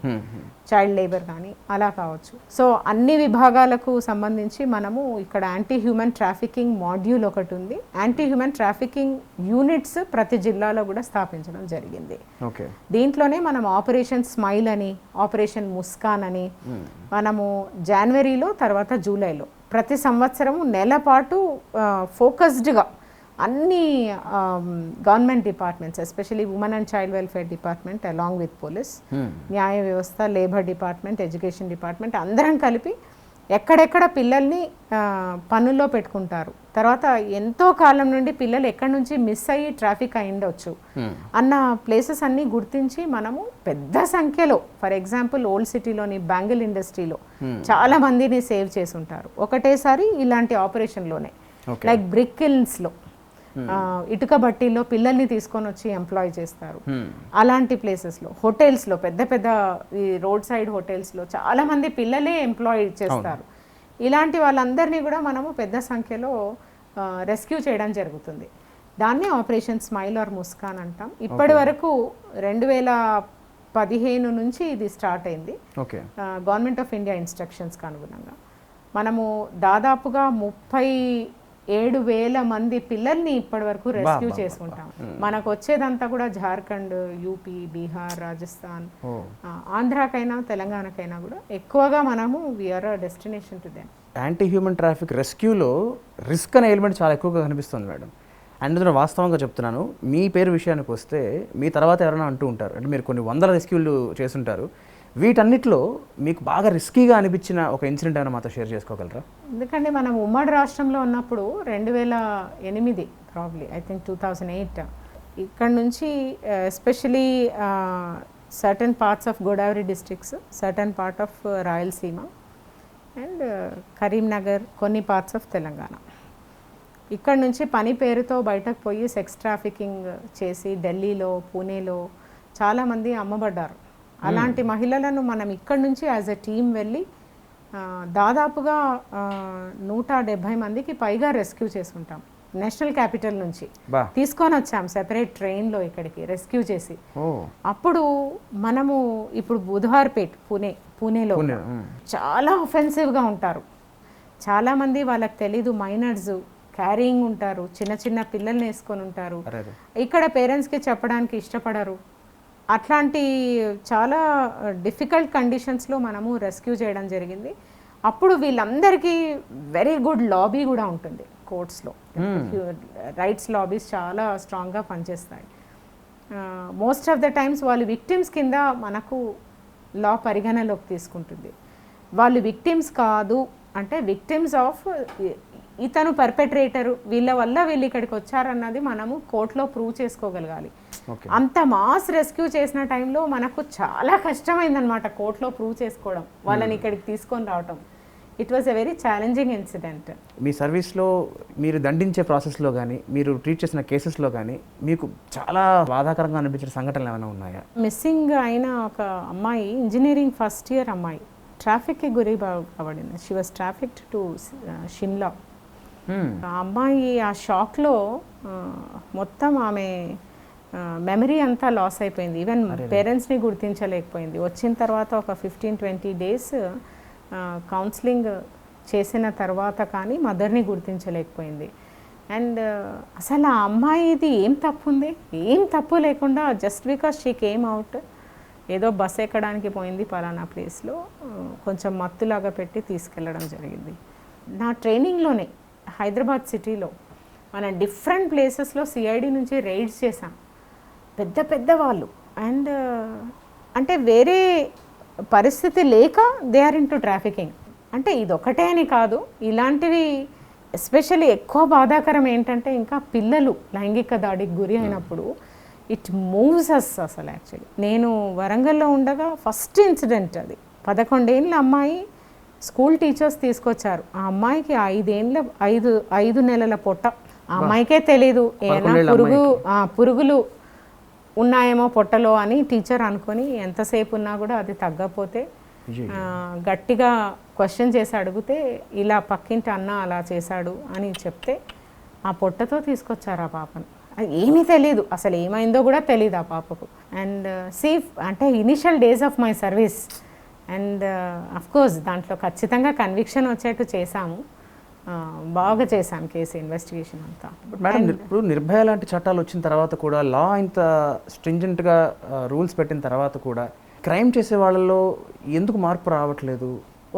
చైల్డ్ లేబర్ కానీ అలా కావచ్చు. సో అన్ని విభాగాలకు సంబంధించి మనము ఇక్కడ యాంటీ హ్యూమన్ ట్రాఫికింగ్ మాడ్యూల్ ఒకటి ఉంది. యాంటీ హ్యూమన్ ట్రాఫికింగ్ యూనిట్స్ ప్రతి జిల్లాలో కూడా స్థాపించడం జరిగింది. దీంట్లోనే మనం ఆపరేషన్ స్మైల్ అని, ఆపరేషన్ ముస్కాన్ అని మనము జనవరిలో తర్వాత జూలైలో ప్రతి సంవత్సరము నెల పాటు ఫోకస్డ్గా అన్ని government departments, especially women and child welfare department along with police, న్యాయ వ్యవస్థ, లేబర్ డిపార్ట్మెంట్, ఎడ్యుకేషన్ డిపార్ట్మెంట్ అందరం కలిపి ఎక్కడెక్కడ పిల్లల్ని పనుల్లో పెట్టుకుంటారు, తర్వాత ఎంతో కాలం నుండి పిల్లలు ఎక్కడి నుంచి మిస్ అయ్యి ట్రాఫిక్ అయి ఉండొచ్చు అన్న ప్లేసెస్ అన్నీ గుర్తించి మనము పెద్ద సంఖ్యలో, ఫర్ ఎగ్జాంపుల్ ఓల్డ్ సిటీలోని బ్యాంగిల్ ఇండస్ట్రీలో చాలా మందిని సేవ్ చేసి ఉంటారు ఒకటేసారి ఇలాంటి ఆపరేషన్లోనే. లైక్ బ్రిక్ కిల్స్లో ఇటుక బట్టీలో పిల్లల్ని తీసుకొని వచ్చి ఎంప్లాయ్ చేస్తారు. అలాంటి ప్లేసెస్లో, హోటల్స్లో, పెద్ద పెద్ద ఈ రోడ్ సైడ్ హోటల్స్లో చాలా మంది పిల్లలే ఎంప్లాయ్ చేస్తారు. ఇలాంటి వాళ్ళందరినీ కూడా మనము పెద్ద సంఖ్యలో రెస్క్యూ చేయడం జరుగుతుంది. దాన్నే ఆపరేషన్ స్మైల్ ఆర్ ముస్కాన్ అంటాం. ఇప్పటి వరకు 2015 నుంచి ఇది స్టార్ట్ అయింది. గవర్నమెంట్ ఆఫ్ ఇండియా ఇన్స్ట్రక్షన్స్కి అనుగుణంగా మనము దాదాపుగా 37,000 మంది పిల్లల్ని ఇప్పటి వరకు రెస్క్యూ చేసుకుంటాం. మనకు వచ్చేదంతా కూడా జార్ఖండ్, యూపీ, బీహార్, రాజస్థాన్, ఆంధ్రాకైనా తెలంగాణకైనా కూడా ఎక్కువగా మనము we are destination to them. Anti human traffic రెస్క్యూలో రిస్క్ అనే ఎలిమెంట్ చాలా ఎక్కువగా కనిపిస్తుంది మేడం. అందులో వాస్తవంగా చెప్తున్నాను, మీ పేరు విషయానికి వస్తే మీ తర్వాత ఎవరైనా అంటూ ఉంటారు, అంటే మీరు కొన్ని 100 రెస్క్యూలు చేస్తుంటారు, వీటన్నిటిలో మీకు బాగా రిస్కీగా అనిపించిన ఒక ఇన్సిడెంట్ ఏమైనా మాతో షేర్ చేసుకోగలరా? ఎందుకంటే మనం ఉమ్మడి రాష్ట్రంలో ఉన్నప్పుడు 2008 ప్రాబ్లీ ఐ థింక్ 2008 ఇక్కడ నుంచి especially certain parts of Godavari districts, certain part of Rayalaseema and Karimnagar, కొన్ని పార్ట్స్ ఆఫ్ తెలంగాణ, ఇక్కడ నుంచి పని పేరుతో బయటకు పోయి సెక్స్ ట్రాఫికింగ్ చేసి ఢిల్లీలో, పూణేలో చాలామంది అమ్మబడ్డారు. అలాంటి మహిళలను మనం ఇక్కడ నుంచి యాజ్ ఎ టీమ్ వెళ్ళి దాదాపుగా 170 మందికి పైగా రెస్క్యూ చేసుకుంటాం. నేషనల్ క్యాపిటల్ నుంచి తీసుకొని వచ్చాం సెపరేట్ ట్రైన్లో ఇక్కడికి రెస్క్యూ చేసి. అప్పుడు మనము ఇప్పుడు బుధవార్పేట్ పూణేలో చాలా ఒఫెన్సివ్గా ఉంటారు. చాలామంది వాళ్ళకి తెలీదు, మైనర్స్ క్యారీయింగ్ ఉంటారు, చిన్న చిన్న పిల్లల్ని వేసుకొని ఉంటారు. ఇక్కడ పేరెంట్స్కి చెప్పడానికి ఇష్టపడరు. అట్లాంటి చాలా డిఫికల్ట్ కండిషన్స్లో మనము రెస్క్యూ చేయడం జరిగింది. అప్పుడు వీళ్ళందరికీ వెరీ గుడ్ లాబీ కూడా ఉంటుంది కోర్ట్స్లో. రైట్స్ లాబీస్ చాలా స్ట్రాంగ్గా పనిచేస్తాయి. మోస్ట్ ఆఫ్ ద టైమ్స్ వాళ్ళు విక్టిమ్స్ కింద మనకు లా పరిగణలోకి తీసుకుంటుంది. వాళ్ళు విక్టిమ్స్ కాదు అంటే విక్టిమ్స్ ఆఫ్ ఇతను పర్పెట్రేటరు, వీళ్ళ వల్ల వీళ్ళు ఇక్కడికి వచ్చారన్నది మనము కోర్టులో ప్రూవ్ చేసుకోగలగాలి. అంత మాస్ రెస్క్యూ చేసిన టైంలో మనకు చాలా కష్టమైందనమాట కోర్టులో ప్రూవ్ చేసుకోవడం, వాళ్ళని ఇక్కడికి తీసుకొని రావటం. It was a very challenging incident. మీ సర్వీస్లో మీరు దండించే ప్రాసెస్లో కానీ, మీరు ట్రీట్ చేసిన కేసెస్లో కానీ మీకు చాలా బాధాకరంగా అనిపించిన సంఘటనలు ఏమైనా ఉన్నాయా? మిస్సింగ్ అయిన ఒక అమ్మాయి, ఇంజనీరింగ్ ఫస్ట్ ఇయర్ అమ్మాయి, ట్రాఫిక్కి గురి పడింది. She was trafficked to Shimla. ఆ అమ్మాయి ఆ షాక్లో మొత్తం ఆమె మెమరీ అంతా లాస్ అయిపోయింది. ఈవెన్ పేరెంట్స్ని గుర్తించలేకపోయింది. వచ్చిన తర్వాత ఒక 15-20 డేస్ కౌన్సిలింగ్ చేసిన తర్వాత కానీ మదర్ని గుర్తించలేకపోయింది. అండ్ అసలు ఆ అమ్మాయిది ఏం తప్పు ఉంది? ఏం తప్పు లేకుండా just because she came out, ఏదో బస్ ఎక్కడానికి పోయింది పలానా ప్లేస్లో, కొంచెం మత్తులాగా పెట్టి తీసుకెళ్ళడం జరిగింది. నా ట్రైనింగ్లోనే హైదరాబాద్ సిటీలో మనం డిఫరెంట్ ప్లేసెస్లో సిఐడి నుంచి రైడ్స్ చేసాం, పెద్ద పెద్ద వాళ్ళు. అండ్ అంటే వేరే పరిస్థితి లేక they are into trafficking. అంటే ఇదొకటే అని కాదు, ఇలాంటివి ఎస్పెషల్లీ ఎక్కువ బాధాకరం ఏంటంటే ఇంకా పిల్లలు లైంగిక దాడికి గురి అయినప్పుడు ఇట్ మూవ్స్ అస్. అసలు యాక్చువల్లీ నేను వరంగల్లో ఉండగా ఫస్ట్ ఇన్సిడెంట్ అది. 11 ఏళ్ళ అమ్మాయి, స్కూల్ టీచర్స్ తీసుకొచ్చారు. ఆ అమ్మాయికి 5 నెలల పొట్ట. ఆ అమ్మాయికే తెలీదు ఏమైనా పురుగులు ఉన్నాయేమో పొట్టలో అని టీచర్ అనుకొని ఎంతసేపు ఉన్నా కూడా అది తగ్గపోతే గట్టిగా క్వశ్చన్ చేసి అడిగితే ఇలా పక్కింటి అన్న అలా చేశాడు అని చెప్తే ఆ పొట్టతో తీసుకొచ్చారు ఆ పాపను. ఏమీ తెలీదు, అసలు ఏమైందో కూడా తెలీదు ఆ పాపకు. అండ్ సేఫ్ అంటే initial days of my service. And of course దాంట్లో ఖచ్చితంగా కన్విక్షన్ వచ్చేట్టు చేశాము, బాగా చేశాం కేసు ఇన్వెస్టిగేషన్ అంతా. మేడం, ఇప్పుడు నిర్భయ లాంటి చట్టాలు వచ్చిన తర్వాత కూడా, లా ఇంత స్ట్రింజెంట్గా రూల్స్ పెట్టిన తర్వాత కూడా క్రైమ్ చేసే వాళ్ళలో ఎందుకు మార్పు రావట్లేదు?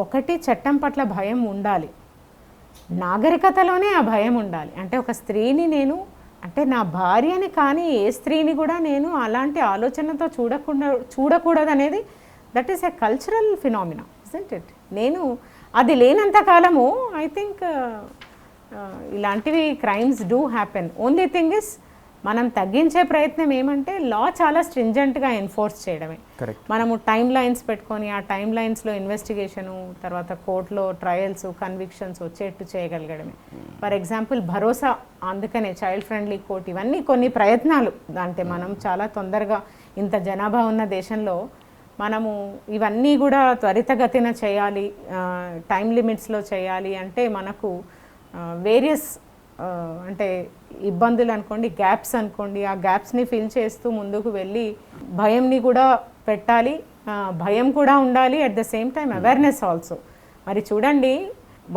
ఒకటి, చట్టం పట్ల భయం ఉండాలి, నాగరికతలోనే ఆ భయం ఉండాలి. అంటే ఒక స్త్రీని నేను, అంటే నా భార్యని కానీ ఏ స్త్రీని కూడా నేను అలాంటి ఆలోచనతో చూడకూడదు అనేది that is a cultural phenomena, isn't it? నేను అది లేనంత కాలము ఐ థింక్ ఇలాంటివి crimes do happen. Only thing is మనం తగ్గించే ప్రయత్నం ఏమంటే లా చాలా స్ట్రింజెంట్గా ఎన్ఫోర్స్ చేయడమే. మనము టైం లైన్స్ పెట్టుకొని ఆ టైం లైన్స్లో ఇన్వెస్టిగేషను, తర్వాత కోర్టులో ట్రయల్స్, కన్విక్షన్స్ వచ్చేట్టు చేయగలగడమే. ఫర్ ఎగ్జాంపుల్ భరోసా, అందుకనే చైల్డ్ ఫ్రెండ్లీ కోర్ట్, ఇవన్నీ కొన్ని ప్రయత్నాలు. అంటే మనం చాలా తొందరగా ఇంత జనాభా ఉన్న దేశంలో మనము ఇవన్నీ కూడా త్వరితగతిన చేయాలి, టైం లిమిట్స్లో చేయాలి అంటే మనకు వేరియస్ అంటే ఇబ్బందులు అనుకోండి, గ్యాప్స్ అనుకోండి, ఆ గ్యాప్స్ని ఫిల్ చేస్తూ ముందుకు వెళ్ళి భయంని కూడా పెట్టాలి, భయం కూడా ఉండాలి, at the same time awareness also. మరి చూడండి,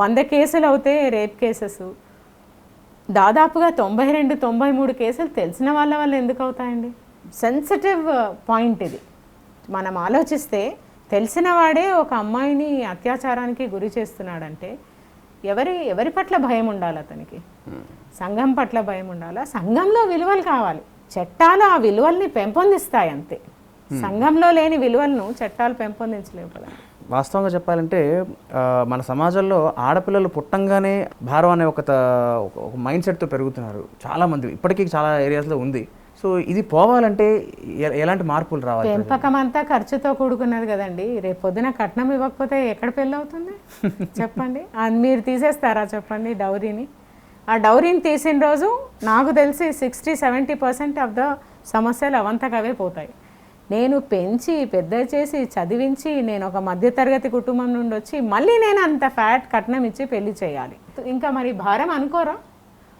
100 కేసులు అవుతే రేప్ కేసెస్ దాదాపుగా 92-93 కేసులు తెలిసిన వాళ్ళ వల్ల ఎందుకు అవుతాయండి? సెన్సిటివ్ పాయింట్ ఇది. మనం ఆలోచిస్తే తెలిసిన వాడే ఒక అమ్మాయిని అత్యాచారానికి గురి చేస్తున్నాడంటే ఎవరి పట్ల భయం ఉండాలి అతనికి? సంఘం పట్ల భయం ఉండాలా? సంఘంలో విలువలు కావాలి, చట్టాలు ఆ విలువల్ని పెంపొందిస్తాయి అంతే. సంఘంలో లేని విలువలను చట్టాలు పెంపొందించలేవు కదా. వాస్తవంగా చెప్పాలంటే మన సమాజంలో ఆడపిల్లలు పుట్టంగానే భారం అనే ఒక మైండ్ సెట్తో పెరుగుతున్నారు చాలామంది, ఇప్పటికీ చాలా ఏరియాస్లో ఉంది. సో ఇది పోవాలంటే ఎలాంటి మార్పులు రావాలి? పెంపకం అంతా ఖర్చుతో కూడుకున్నది కదండి. రేపు పొద్దున కట్నం ఇవ్వకపోతే ఎక్కడ పెళ్ళి అవుతుంది చెప్పండి? మీరు తీసేస్తారా చెప్పండి డౌరీని? ఆ డౌరీని తీసిన రోజు నాకు తెలిసి 60-70% ఆఫ్ ద సమస్యలు అవంతకవే పోతాయి. నేను పెంచి పెద్ద చేసి చదివించి నేను ఒక మధ్యతరగతి కుటుంబం నుండి వచ్చి మళ్ళీ నేను అంత ఫ్యాట్ కట్నం ఇచ్చి పెళ్లి చేయాలి. ఇంకా మరి భారం అనుకోరా?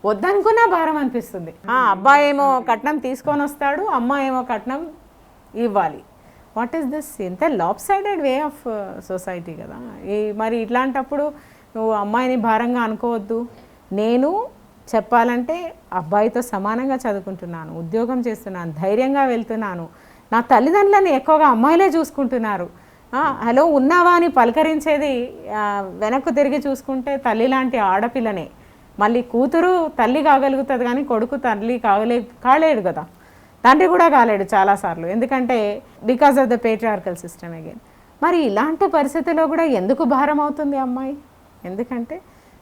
వద్దనుకున్నా భారం అనిపిస్తుంది. అబ్బాయి ఏమో కట్నం తీసుకొని వస్తాడు, అమ్మాయి ఏమో కట్నం ఇవ్వాలి. What is this? ఇంత లాప్సైడెడ్ వే ఆఫ్ సొసైటీ కదా. మరి ఇట్లాంటప్పుడు నువ్వు అమ్మాయిని భారంగా అనుకోవద్దు. నేను చెప్పాలంటే అబ్బాయితో సమానంగా చదువుకుంటున్నాను, ఉద్యోగం చేస్తున్నాను, ధైర్యంగా వెళ్తున్నాను. నా తల్లిదండ్రులని ఎక్కువగా అమ్మాయిలే చూసుకుంటున్నారు. హలో ఉన్నావా అని పలకరించేది వెనక్కు తిరిగి చూసుకుంటే తల్లి లాంటి ఆడపిల్లనే. మళ్ళీ కూతురు తల్లి కాగలుగుతుంది కానీ కొడుకు తల్లి కాలేడు కదా, తండ్రి కూడా కాలేడు చాలాసార్లు. ఎందుకంటే because of the patriarchal system again. మరి ఇలాంటి పరిస్థితుల్లో కూడా ఎందుకు భారం అవుతుంది అమ్మాయి? ఎందుకంటే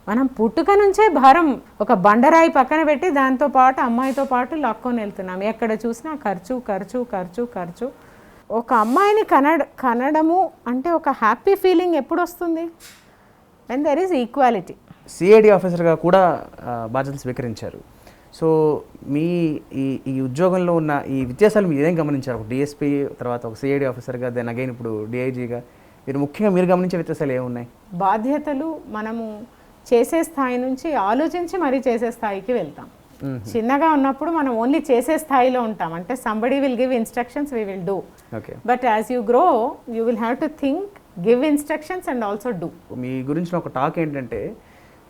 మనం పుట్టుక నుంచే భారం ఒక బండరాయి పక్కన పెట్టి దాంతో పాటు అమ్మాయితో పాటు లాక్కొని వెళ్తున్నాం. ఎక్కడ చూసినా ఖర్చు ఖర్చు ఖర్చు ఖర్చు. ఒక అమ్మాయిని కనడము అంటే ఒక హ్యాపీ ఫీలింగ్ ఎప్పుడు వస్తుంది? And there is equality. CID ఆఫీసర్గా కూడా బాధ్యతలు స్వీకరించారు. సో మీ ఈ ఉద్యోగంలో ఉన్న ఈ వ్యత్యాసాలు మీరు ఏం గమనించారు? ఒక డిఎస్పీ తర్వాత ఒక సిఐడి ఆఫీసర్గా, దెన్ అగైన్ ఇప్పుడు డిఐజీగా మీరు గమనించే వ్యత్యాసాలు ఏమున్నాయి? బాధ్యతలు మనము చేసే స్థాయి నుంచి ఆలోచించి మరీ చేసే స్థాయికి వెళ్తాం. చిన్నగా ఉన్నప్పుడు మనం ఓన్లీ చేసే స్థాయిలో ఉంటాం. అంటే somebody will give instructions, we will do. But as you grow you will have to think, give instructions and also do. మీ గురించి ఒక టాక్ ఏంటంటే,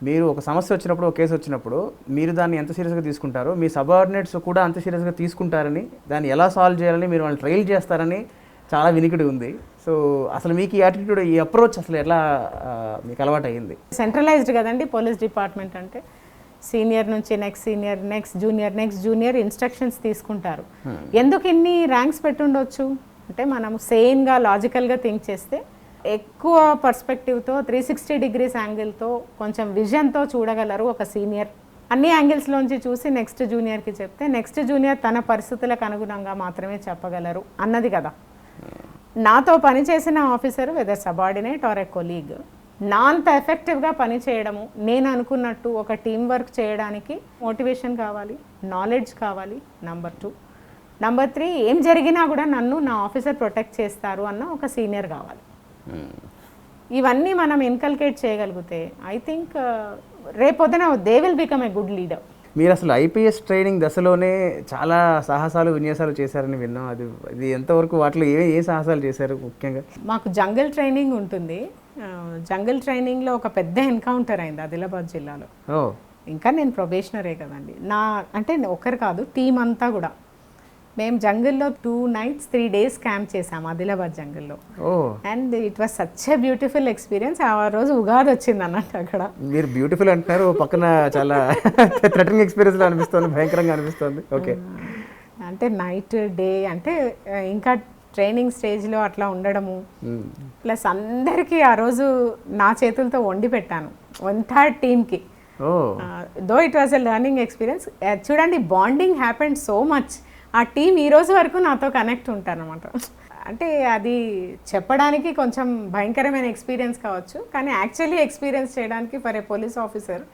మీరు ఒక సమస్య వచ్చినప్పుడు, ఒక కేసు వచ్చినప్పుడు మీరు దాన్ని ఎంత సీరియస్గా తీసుకుంటారో మీ సబార్డినేట్స్ కూడా అంత సీరియస్గా తీసుకుంటారని, దాన్ని ఎలా సాల్వ్ చేయాలని మీరు వాళ్ళని ట్రైల్ చేస్తారని చాలా వినికిడి ఉంది. సో అసలు మీకు ఈ యాటిట్యూడ్, ఈ అప్రోచ్ అసలు ఎలా మీకు అలవాటు అయ్యింది? సెంట్రలైజ్డ్ కదండి పోలీస్ డిపార్ట్మెంట్ అంటే. సీనియర్ నుంచి next senior, next junior, next junior instructions తీసుకుంటారు. ఎందుకు ఇన్ని ర్యాంక్స్ పెట్టుండొచ్చు అంటే, మనం సేన్గా లాజికల్గా థింక్ చేస్తే ఎక్కువ పర్స్పెక్టివ్తో 360 degrees యాంగిల్తో కొంచెం విజన్తో చూడగలరు ఒక సీనియర్. అన్ని యాంగిల్స్లోంచి చూసి నెక్స్ట్ జూనియర్కి చెప్తే నెక్స్ట్ జూనియర్ తన పరిస్థితులకు అనుగుణంగా మాత్రమే చెప్పగలరు అన్నది కదా. నాతో పనిచేసిన officer whether subordinate or a colleague నా అంత ఎఫెక్టివ్గా పనిచేయడము, నేను అనుకున్నట్టు ఒక టీం వర్క్ చేయడానికి మోటివేషన్ కావాలి, నాలెడ్జ్ కావాలి. నంబర్ 2. నంబర్ 3, ఏం జరిగినా కూడా నన్ను నా ఆఫీసర్ ప్రొటెక్ట్ చేస్తారు అన్న ఒక సీనియర్ కావాలి. ఇవన్నీ మనం ఇన్కల్కేట్ చేయగలిగితే ఐ థింక్ రేపొద్దున they will become a good leader. మీరు అసలు ఐపీఎస్ ట్రైనింగ్ దశలోనే చాలా సాహసాలు విన్యాసాలు చేశారని విన్నాం. అది ఎంతవరకు, వాటిలో ఏ సాహసాలు చేశారు ముఖ్యంగా? మాకు జంగల్ ట్రైనింగ్ ఉంటుంది. జంగల్ ట్రైనింగ్లో ఒక పెద్ద ఎన్కౌంటర్ అయింది ఆదిలాబాద్ జిల్లాలో. ఇంకా నేను ప్రొబేషనరే కదండి. అంటే ఒకరు కాదు, టీం అంతా కూడా. మేము జంగిల్లో 2 nights 3 days క్యాంప్ చేసాము ఆదిలాబాద్ జంగిల్లో. And it was such a beautiful experience. ఆ రోజు ఉగాది వచ్చింది అన్నట్టు అక్కడ. మీరు బ్యూటిఫుల్ అంటున్నారు, పక్కన చాలా థ్రెటనింగ్ ఎక్స్పీరియన్స్ అనిపిస్తుంది, భయంకరంగా అనిపిస్తుంది. ఓకే, అంటే నైట్ డే అంటే ఇంకా ట్రైనింగ్ స్టేజ్లో అట్లా ఉండడము. ప్లస్ అందరికీ ఆ రోజు నా చేతులతో వండి పెట్టాను ఎంటైర్ టీమ్కి. Though it was a learning experience. చూడండి, బాండింగ్ హ్యాపెండ్ సో మచ్. ఆ టీం ఈ రోజు వరకు నాతో కనెక్ట్ ఉంటారనమాట. అంటే అది చెప్పడానికి కొంచెం భయంకరమైన ఎక్స్పీరియన్స్ కావచ్చు, కానీ యాక్చువల్లీ ఎక్స్పీరియన్స్ చేయడానికి for a police officer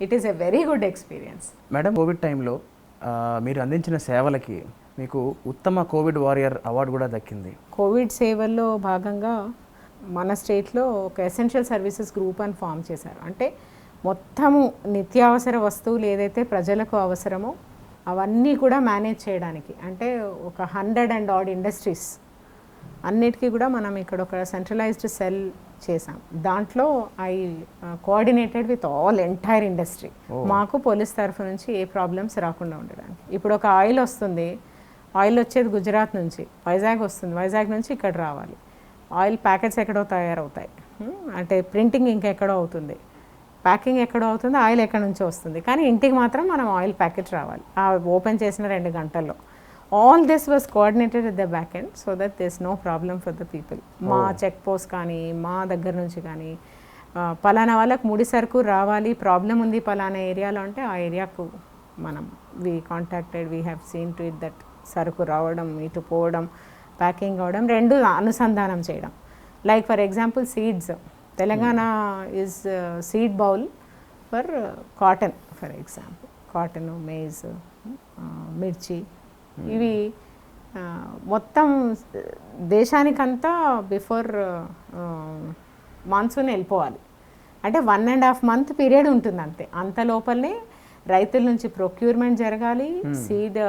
it is a very good experience. Madam, Covid టైంలో మీరు అందించిన సేవలకి మీకు ఉత్తమ కోవిడ్ వారియర్ అవార్డు కూడా దక్కింది. కోవిడ్ సేవల్లో భాగంగా మన స్టేట్లో ఒక ఎసెన్షియల్ సర్వీసెస్ గ్రూప్ అని ఫామ్ చేశారు. అంటే మొత్తము నిత్యావసర వస్తువులు ఏదైతే ప్రజలకు అవసరమో అవన్నీ కూడా మేనేజ్ చేయడానికి. అంటే ఒక 100 and odd ఇండస్ట్రీస్ అన్నిటికీ కూడా మనం ఇక్కడ ఒక సెంట్రలైజ్డ్ సెల్ చేసాం. దాంట్లో I coordinated with all entire industry. మాకు పోలీస్ తరఫు నుంచి ఏ ప్రాబ్లమ్స్ రాకుండా ఉండడానికి. ఇప్పుడు ఒక ఆయిల్ వస్తుంది, ఆయిల్ వచ్చేది గుజరాత్ నుంచి, వైజాగ్ వస్తుంది, వైజాగ్ నుంచి ఇక్కడ రావాలి. ఆయిల్ ప్యాకెట్స్ ఎక్కడో తయారవుతాయి, అంటే ప్రింటింగ్ ఇంకెక్కడో అవుతుంది, ప్యాకింగ్ ఎక్కడో అవుతుంది, ఆయిల్ ఎక్కడి నుంచో వస్తుంది, కానీ ఇంటికి మాత్రం మనం ఆయిల్ ప్యాకెట్ రావాలి ఓపెన్ చేసిన 2 గంటల్లో. All this was coordinated at the back end so that this no problem for the people. మా చెక్ పోస్ట్ కానీ మా దగ్గర నుంచి కానీ పలానా వాళ్ళకి ముడి సరుకు రావాలి, ప్రాబ్లం ఉంది పలానా ఏరియాలో అంటే ఆ ఏరియాకు మనం we contacted, we have seen to it that సరుకు రావడం, ఇటు పోవడం, ప్యాకింగ్ అవ్వడం, 2 అనుసంధానం చేయడం. Like for example seeds, Telangana is seed bowl for cotton for example cotton, maize, మిర్చి, ఇవి మొత్తం దేశానికంతా బిఫోర్ మాన్సూన్ వెళ్ళిపోవాలి. అంటే 1.5 month పీరియడ్ ఉంటుంది అంతే. అంత లోపలనే రైతుల నుంచి ప్రొక్యూర్మెంట్ జరగాలి, సీడ్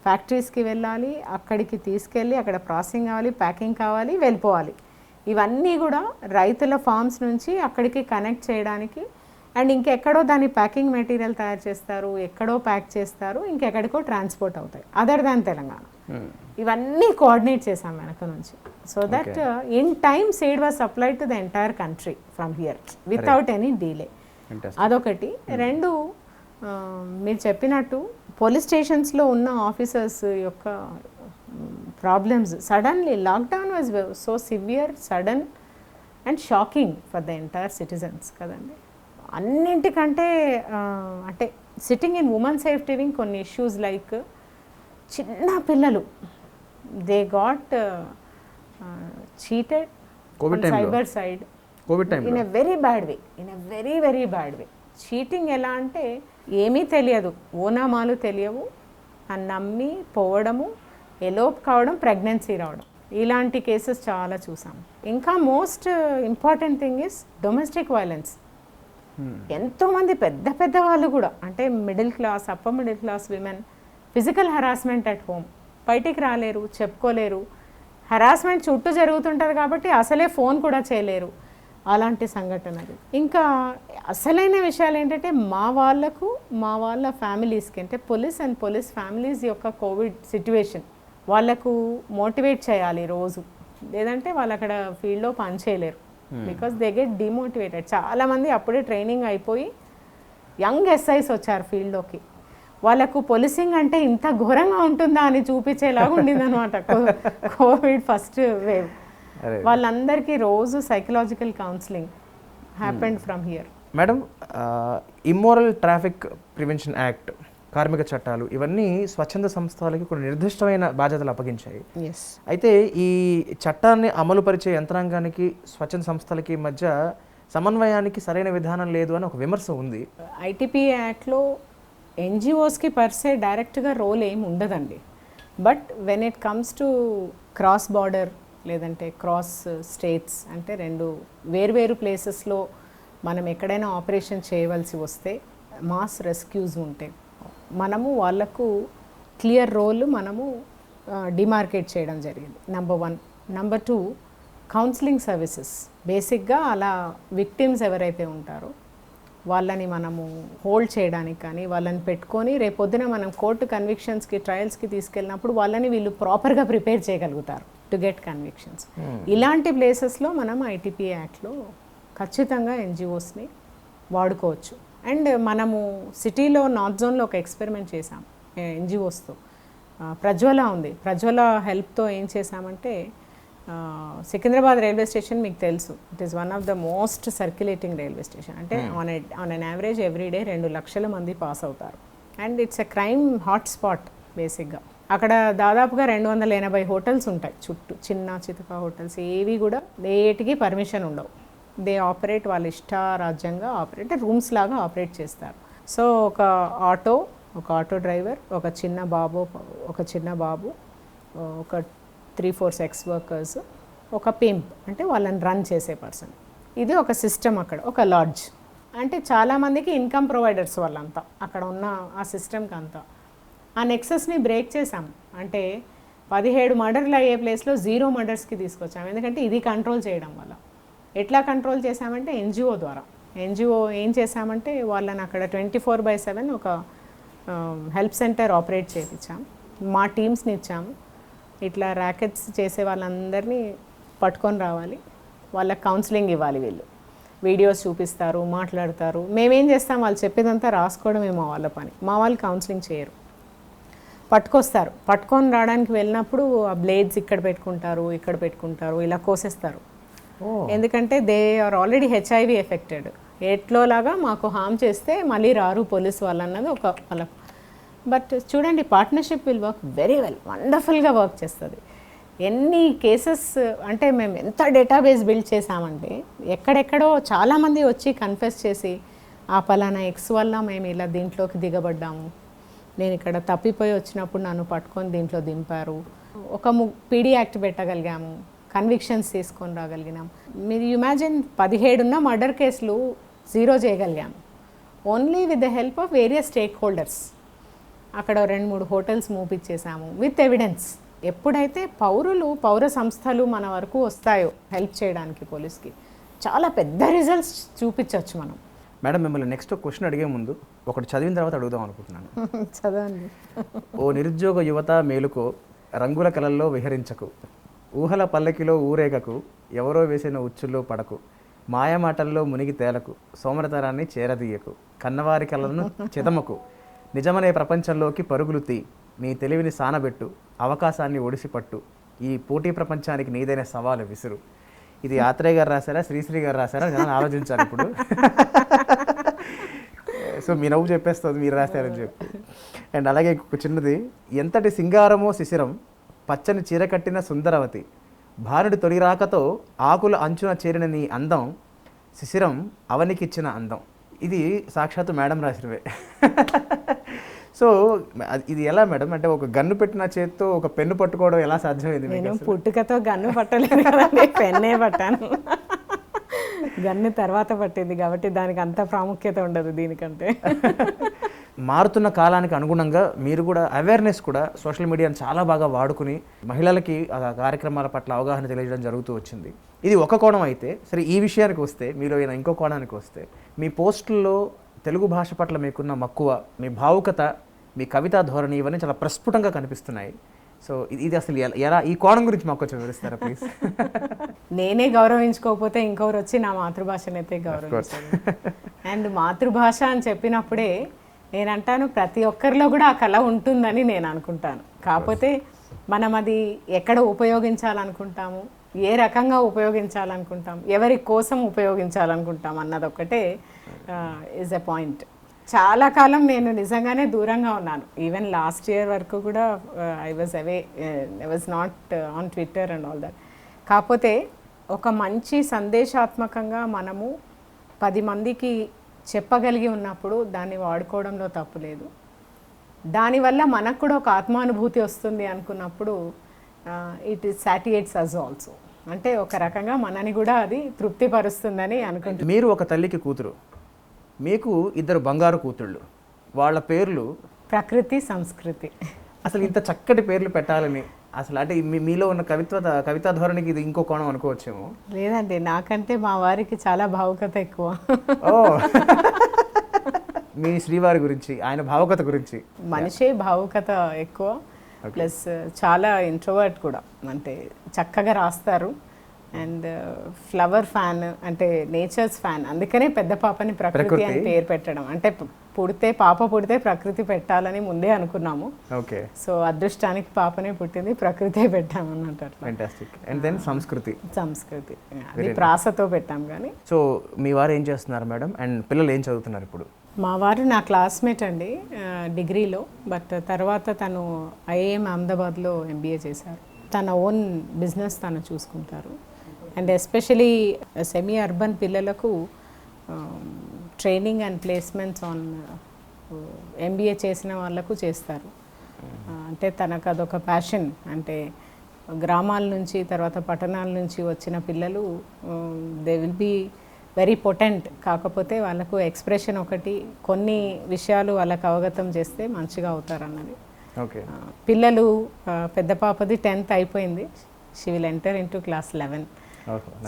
ఫ్యాక్టరీస్కి వెళ్ళాలి, అక్కడికి తీసుకెళ్ళి అక్కడ ప్రాసెసింగ్ కావాలి, ప్యాకింగ్ కావాలి, వెళ్ళిపోవాలి. ఇవన్నీ కూడా రైతుల ఫార్మ్స్ నుంచి అక్కడికి కనెక్ట్ చేయడానికి, అండ్ ఇంకెక్కడో దాని ప్యాకింగ్ మెటీరియల్ తయారు చేస్తారు, ఎక్కడో ప్యాక్ చేస్తారు, ఇంకెక్కడికో ట్రాన్స్పోర్ట్ అవుతాయి అదర్ దాన్ తెలంగాణ. ఇవన్నీ కోఆర్డినేట్ చేసాం వెనక నుంచి. So that in time seed was supplied to the entire country from here without any delay. అదొకటి. రెండు, మీరు చెప్పినట్టు పోలీస్ స్టేషన్స్లో ఉన్న ఆఫీసర్స్ యొక్క problems, suddenly lockdown was so severe, sudden and shocking for the entire citizens కదండి. అన్నింటికంటే అంటే sitting in women safety wing కొన్ని ఇష్యూస్ లైక్ చిన్న పిల్లలు they got cheated cyber side in a very bad way. Cheating ఎలా అంటే ఏమీ తెలియదు, ఓనామాలు తెలియవు, నమ్మి పోవడము, ఎలోప్ కావడం, ప్రెగ్నెన్సీ రావడం, ఇలాంటి కేసెస్ చాలా చూసాం. ఇంకా most important thing is domestic violence. ఎంతోమంది పెద్ద పెద్ద వాళ్ళు కూడా, అంటే middle class, upper middle class women, physical harassment at home, బయటికి రాలేరు, చెప్పుకోలేరు, హరాస్మెంట్ చుట్టూ జరుగుతుంటుంది కాబట్టి అసలే ఫోన్ కూడా చేయలేరు, అలాంటి సంఘటనలు. ఇంకా అసలైన విషయాలు ఏంటంటే మా వాళ్ళ ఫ్యామిలీస్కి, అంటే పోలీస్ అండ్ పోలీస్ ఫ్యామిలీస్ యొక్క కోవిడ్ సిచ్యువేషన్ వాళ్ళకు మోటివేట్ చేయాలి రోజు, లేదంటే వాళ్ళు అక్కడ ఫీల్డ్లో పని చేయలేరు. Because they get demotivated. చాలామంది అప్పుడే ట్రైనింగ్ అయిపోయి యంగ్ ఎస్ఐస్ వచ్చారు ఫీల్డ్లోకి, వాళ్ళకు పోలీసింగ్ అంటే ఇంత ఘోరంగా ఉంటుందా అని చూపించేలాగా ఉండిందనమాట కోవిడ్ ఫస్ట్ వేవ్. వాళ్ళందరికీ రోజు psychological counselling happened from here. Madam, immoral traffic prevention act, కార్మిక చట్టాలు, ఇవన్నీ స్వచ్ఛంద సంస్థలకి కొన్ని నిర్దిష్టమైన బాధ్యతలు అప్పగించాయి. అయితే ఈ చట్టాన్ని అమలుపరిచే యంత్రాంగానికి స్వచ్ఛంద సంస్థలకి మధ్య సమన్వయానికి సరైన విధానం లేదు అని ఒక విమర్శ ఉంది. ఐటీపీ యాక్ట్లో ఎన్జిఓస్కి పర్సే డైరెక్ట్గా రోల్ ఏమి ఉండదండి. But when it comes to cross border లేదంటే క్రాస్ స్టేట్స్, అంటే రెండు వేర్వేరు ప్లేసెస్లో మనం ఎక్కడైనా ఆపరేషన్ చేయవలసి వస్తే, మాస్ రెస్క్యూస్ ఉంటే మనము వాళ్ళకు క్లియర్ రోల్ మనము డిమార్కేట్ చేయడం జరిగింది. నెంబర్ 1. Number 2, counselling services. బేసిక్గా అలా విక్టిమ్స్ ఎవరైతే ఉంటారో వాళ్ళని మనము హోల్డ్ చేయడానికి కానీ, వాళ్ళని పెట్టుకొని రేపొద్దున మనం కోర్టు కన్విక్షన్స్కి, ట్రయల్స్కి తీసుకెళ్ళినప్పుడు వాళ్ళని వీళ్ళు ప్రాపర్గా ప్రిపేర్ చేయగలుగుతారు టు గెట్ కన్విక్షన్స్. ఇలాంటి ప్లేసెస్లో మనం ఐటీపీ యాక్ట్లో ఖచ్చితంగా ఎన్జిఓస్ని వాడుకోవచ్చు. అండ్ మనము సిటీలో నార్త్ జోన్లో ఒక ఎక్స్పెరిమెంట్ చేసాం ఎన్జిఓస్తో. ప్రజ్వల ఉంది, ప్రజ్వల హెల్ప్తో ఏం చేసామంటే, సికింద్రాబాద్ రైల్వే స్టేషన్ మీకు తెలుసు, it is one of the most circulating railway station. అంటే ఆన్ అన్ యావరేజ్ ఎవ్రీడే 2 లక్షల మంది పాస్ అవుతారు. And it's a crime hot spot బేసిక్గా. అక్కడ దాదాపుగా 280 హోటల్స్ ఉంటాయి చుట్టూ, చిన్న చితక హోటల్స్, ఏవి కూడా ఏటికి పర్మిషన్ ఉండవు. దే ఆపరేట్ వాళ్ళ ఇష్టారాజ్యంగా ఆపరేట్, రూమ్స్ లాగా ఆపరేట్ చేస్తారు. సో ఒక ఆటో డ్రైవర్, ఒక చిన్న బాబు, ఒక 3-4 సెక్స్ వర్కర్స్, ఒక పింప్, అంటే వాళ్ళని రన్ చేసే పర్సన్. ఇది ఒక సిస్టమ్ అక్కడ, ఒక లాడ్జ్. అంటే చాలామందికి ఇన్కమ్ ప్రొవైడర్స్ వాళ్ళంతా అక్కడ ఉన్న ఆ సిస్టమ్కి అంతా. ఆ నెక్సెస్ని బ్రేక్ చేసాం. అంటే 17 మర్డర్లు అయ్యే ప్లేస్లో 0 మర్డర్స్కి తీసుకొచ్చాం. ఎందుకంటే ఇది కంట్రోల్ చేయడం వల్ల. ఎట్లా కంట్రోల్ చేసామంటే ఎన్జిఓ ద్వారా. ఎన్జిఓ ఏం చేసామంటే వాళ్ళని అక్కడ 24/7 ఒక హెల్ప్ సెంటర్ ఆపరేట్ చేయించాం. మా టీమ్స్ని ఇచ్చాము. ఇట్లా ర్యాకెట్స్ చేసే వాళ్ళందరినీ పట్టుకొని రావాలి, వాళ్ళకి కౌన్సిలింగ్ ఇవ్వాలి. వీళ్ళు వీడియోస్ చూపిస్తారు, మాట్లాడతారు. మేమేం చేస్తాం, వాళ్ళు చెప్పేదంతా రాసుకోవడమే మా వాళ్ళ పని. మా వాళ్ళు కౌన్సిలింగ్ చేయరు, పట్టుకొస్తారు. పట్టుకొని రావడానికి వెళ్ళినప్పుడు ఆ బ్లేడ్స్ ఇక్కడ పెట్టుకుంటారు, ఇలా కోసేస్తారు. ఎందుకంటే they are already HIV affected. ఎట్లోలాగా మాకు హామ్ చేస్తే మళ్ళీ రారు పోలీస్ వాళ్ళు అన్నది ఒక వాళ్ళ. బట్ చూడండి, partnership will work very well, వండర్ఫుల్గా వర్క్ చేస్తుంది. ఎన్ని కేసెస్ అంటే మేము ఎంత డేటాబేస్ బిల్డ్ చేసామంటే, ఎక్కడెక్కడో చాలామంది వచ్చి కన్ఫెస్ చేసి ఆ పలానా ఎక్స్ వల్ల మేము ఇలా దీంట్లోకి దిగబడ్డాము, నేను ఇక్కడ తప్పిపోయి వచ్చినప్పుడు నన్ను పట్టుకొని దీంట్లో దింపారు, ఒక పీడీ యాక్ట్ పెట్టగలిగాము, కన్విక్షన్స్ తీసుకొని రాగలిగినాం. మీరు ఇమాజిన్ 17 మర్డర్ కేసులు 0 చేయగలిగాము only with the help of various stakeholders. అక్కడ 2-3 హోటల్స్ మూపిచ్చేసాము విత్ ఎవిడెన్స్. ఎప్పుడైతే పౌర సంస్థలు మన వరకు వస్తాయో హెల్ప్ చేయడానికి పోలీస్కి, చాలా పెద్ద రిజల్ట్స్ చూపించవచ్చు మనం. మేడం, మిమ్మల్ని నెక్స్ట్ క్వశ్చన్ అడిగే ముందు ఒకటి చదివిన తర్వాత అడుగుదాం అనుకుంటున్నాను. చదవండి. ఓ నిరుద్యోగ యువత మేలుకో, రంగుల కలల్లో విహరించకు, ఊహల పల్లకిలో ఊరేగకు, ఎవరో వేసిన ఉచ్చుల్లో పడకు, మాయమాటల్లో మునిగి తేలకు, సోమరతరాన్ని చేరదీయకు, కన్నవారి కళలను చిదమకు, నిజమనే ప్రపంచంలోకి పరుగులు తీ, నీ తెలివిని సానబెట్టు, అవకాశాన్ని ఒడిసిపట్టు, ఈ పోటీ ప్రపంచానికి నీదైన సవాలు విసురు. ఇది ఆత్రేయ గారు రాశారా, శ్రీశ్రీ గారు రాశారా జనాలు ఆలోచించారు ఇప్పుడు. సో మీ నవ్వు చెప్పేస్తుంది మీరు రాశారని చెప్పి. అండ్ అలాగే ఇంకొక చిన్నది, ఎంతటి సింగారమో శిశిరం, పచ్చని చీర కట్టిన సుందరవతి, భానుడి తొలి రాకతో ఆకుల అంచున చేరిన నీ అందం, శిశిరం అవనికిచ్చిన అందం. ఇది సాక్షాత్తు మేడం రాసినవే. సో ఇది ఎలా మేడం, అంటే ఒక గన్ను పెట్టిన చేత్తో ఒక పెన్ను పట్టుకోవడం ఎలా సాధ్యమైంది? నేను పుట్టుకతో గన్ను పట్టలేదు కదండి, పెన్నే పట్టాను. గన్ను తర్వాత పట్టింది కాబట్టి దానికి అంత ప్రాముఖ్యత ఉండదు దీనికంటే. మారుతున్న కాలానికి అనుగుణంగా మీరు కూడా అవేర్నెస్ కూడా సోషల్ మీడియాను చాలా బాగా వాడుకుని మహిళలకి ఆ కార్యక్రమాల పట్ల అవగాహన తెలియజేయడం జరుగుతూ వచ్చింది. ఇది ఒక కోణం అయితే సరే, ఈ విషయానికి వస్తే మీలో ఇంకో కోణానికి వస్తే, మీ పోస్టుల్లో తెలుగు భాష పట్ల మీకున్న మక్కువ, మీ భావుకత, మీ కవితా ధోరణి ఇవన్నీ చాలా ప్రస్ఫుటంగా కనిపిస్తున్నాయి. సో ఇది అసలు ఎలా, ఈ కోణం గురించి మాకు కొంచెం వివరిస్తారా ప్లీజ్? నేనే గౌరవించుకోకపోతే ఇంకొకరు వచ్చి నా మాతృభాషనైతే గౌరవించారు. అండ్ మాతృభాష అని చెప్పినప్పుడే నేను అంటాను ప్రతి ఒక్కరిలో కూడా ఆ కళ ఉంటుందని నేను అనుకుంటాను. కాకపోతే మనం అది ఎక్కడ ఉపయోగించాలనుకుంటాము, ఏ రకంగా ఉపయోగించాలనుకుంటాం, ఎవరి కోసం ఉపయోగించాలనుకుంటాం అన్నదొక్కటే ఈజ్ ఎ పాయింట్. చాలా కాలం నేను నిజంగానే దూరంగా ఉన్నాను. ఈవెన్ లాస్ట్ ఇయర్ వరకు కూడా I was not on Twitter and all that. కాకపోతే ఒక మంచి సందేశాత్మకంగా మనము 10 మందికి చెప్పగలిగి ఉన్నప్పుడు దాన్ని వాడుకోవడంలో తప్పు లేదు. దానివల్ల మనకు కూడా ఒక ఆత్మానుభూతి వస్తుంది అనుకున్నప్పుడు ఇట్ ఈస్ సాటియేట్స్ అస్ ఆల్సో. అంటే ఒక రకంగా మనని కూడా అది తృప్తిపరుస్తుందని అనుకుంటున్నాను. మీరు ఒక తల్లికి కూతురు, మీకు 2 బంగారు కూతుళ్ళు, వాళ్ళ పేర్లు ప్రకృతి, సంస్కృతి. అసలు ఇంత చక్కటి పేర్లు పెట్టాలని అసలు అంటే మీలో ఉన్న కవితా ధోరణికి ఇది ఇంకో కోణం అనుకోవచ్చేమో. లేదండి, నాకంటే మా వారికి చాలా భావుకత ఎక్కువ. ఓ, మీ శ్రీవారి గురించి, ఆయన భావుకత గురించి. మనిషే భావుకత ఎక్కువ, ప్లస్ చాలా ఇంట్రోవర్ట్ కూడా. అంటే చక్కగా రాస్తారు అండ్ ఫ్లవర్ ఫ్యాన్, అంటే నేచర్స్ ఫ్యాన్. అందుకనే పెద్ద పాపని ప్రకృతి అని పేరు పెట్టడం. అంటే పాప పుడితే ప్రకృతి పెట్టాలని ముందే అనుకున్నాము. ఓకే. సో అదృష్టానికి పాపనే పుట్టింది, ప్రకృతే పెట్టాము అన్నట్టు. ఫ్యాంటాస్టిక్. అండ్ దెన్ సంస్కృతి అది ప్రాసతో పెట్టాం. కానీ సో మీ వారు ఏం చేస్తున్నారు మేడం, అండ్ పిల్లలు ఏం చదువుతున్నారు ఇప్పుడు? మా వారు నా క్లాస్మేట్ అండి, డిగ్రీలో. బట్ తర్వాత తను ఐఐఎం అహ్మదాబాద్లో MBA చేశారు. తన ఓన్ బిజినెస్ తను చూసుకుంటారు. అండ్ ఎస్పెషలీ సెమీ అర్బన్ పిల్లలకు training and placements on MBA చేసిన వాళ్ళకు చేస్తారు. అంటే తనకు అదొక ప్యాషన్. అంటే గ్రామాల నుంచి తర్వాత పట్టణాల నుంచి వచ్చిన పిల్లలు they will be very potent. కాకపోతే వాళ్ళకు ఎక్స్ప్రెషన్ ఒకటి, కొన్ని విషయాలు వాళ్ళకు అవగతం చేస్తే మంచిగా అవుతారన్నది. ఓకే. పిల్లలు పెద్ద పాపది 10th అయిపోయింది, she will enter into class 11,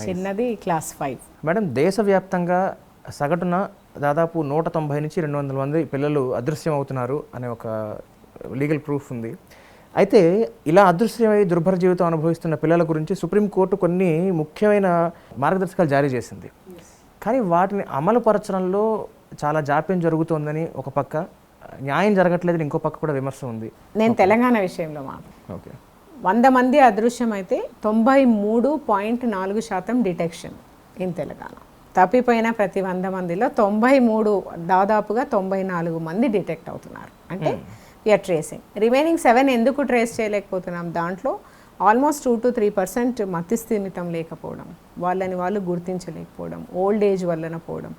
చిన్నది క్లాస్ 5. మేడం, దేశవ్యాప్తంగా సగటున దాదాపు 190 నుంచి 200 మంది పిల్లలు అదృశ్యం అవుతున్నారు అనే ఒక లీగల్ ప్రూఫ్ ఉంది. అయితే ఇలా అదృశ్యమై దుర్భర జీవితం అనుభవిస్తున్న పిల్లల గురించి సుప్రీంకోర్టు కొన్ని ముఖ్యమైన మార్గదర్శకాలు జారీ చేసింది. కానీ వాటిని అమలుపరచడంలో చాలా జాప్యం జరుగుతోందని ఒక పక్క, న్యాయం జరగట్లేదని ఇంకో పక్క కూడా విమర్శ ఉంది. నేను తెలంగాణ విషయంలో ఓకే, 100 మంది అదృశ్యం అయితే 93.4% డిటెక్షన్ ఇన్ తెలంగాణ. తప్పిపోయిన ప్రతి 100 మందిలో 93, దాదాపుగా 94 మంది డిటెక్ట్ అవుతున్నారు. అంటే వీఆర్ ట్రేసింగ్. రిమైనింగ్ 7 ఎందుకు ట్రేస్ చేయలేకపోతున్నాం? దాంట్లో ఆల్మోస్ట్ 2 to 3% మతి స్థిమితం లేకపోవడం, వాళ్ళని వాళ్ళు గుర్తించలేకపోవడం, ఓల్డ్ ఏజ్ వలన పోవడం,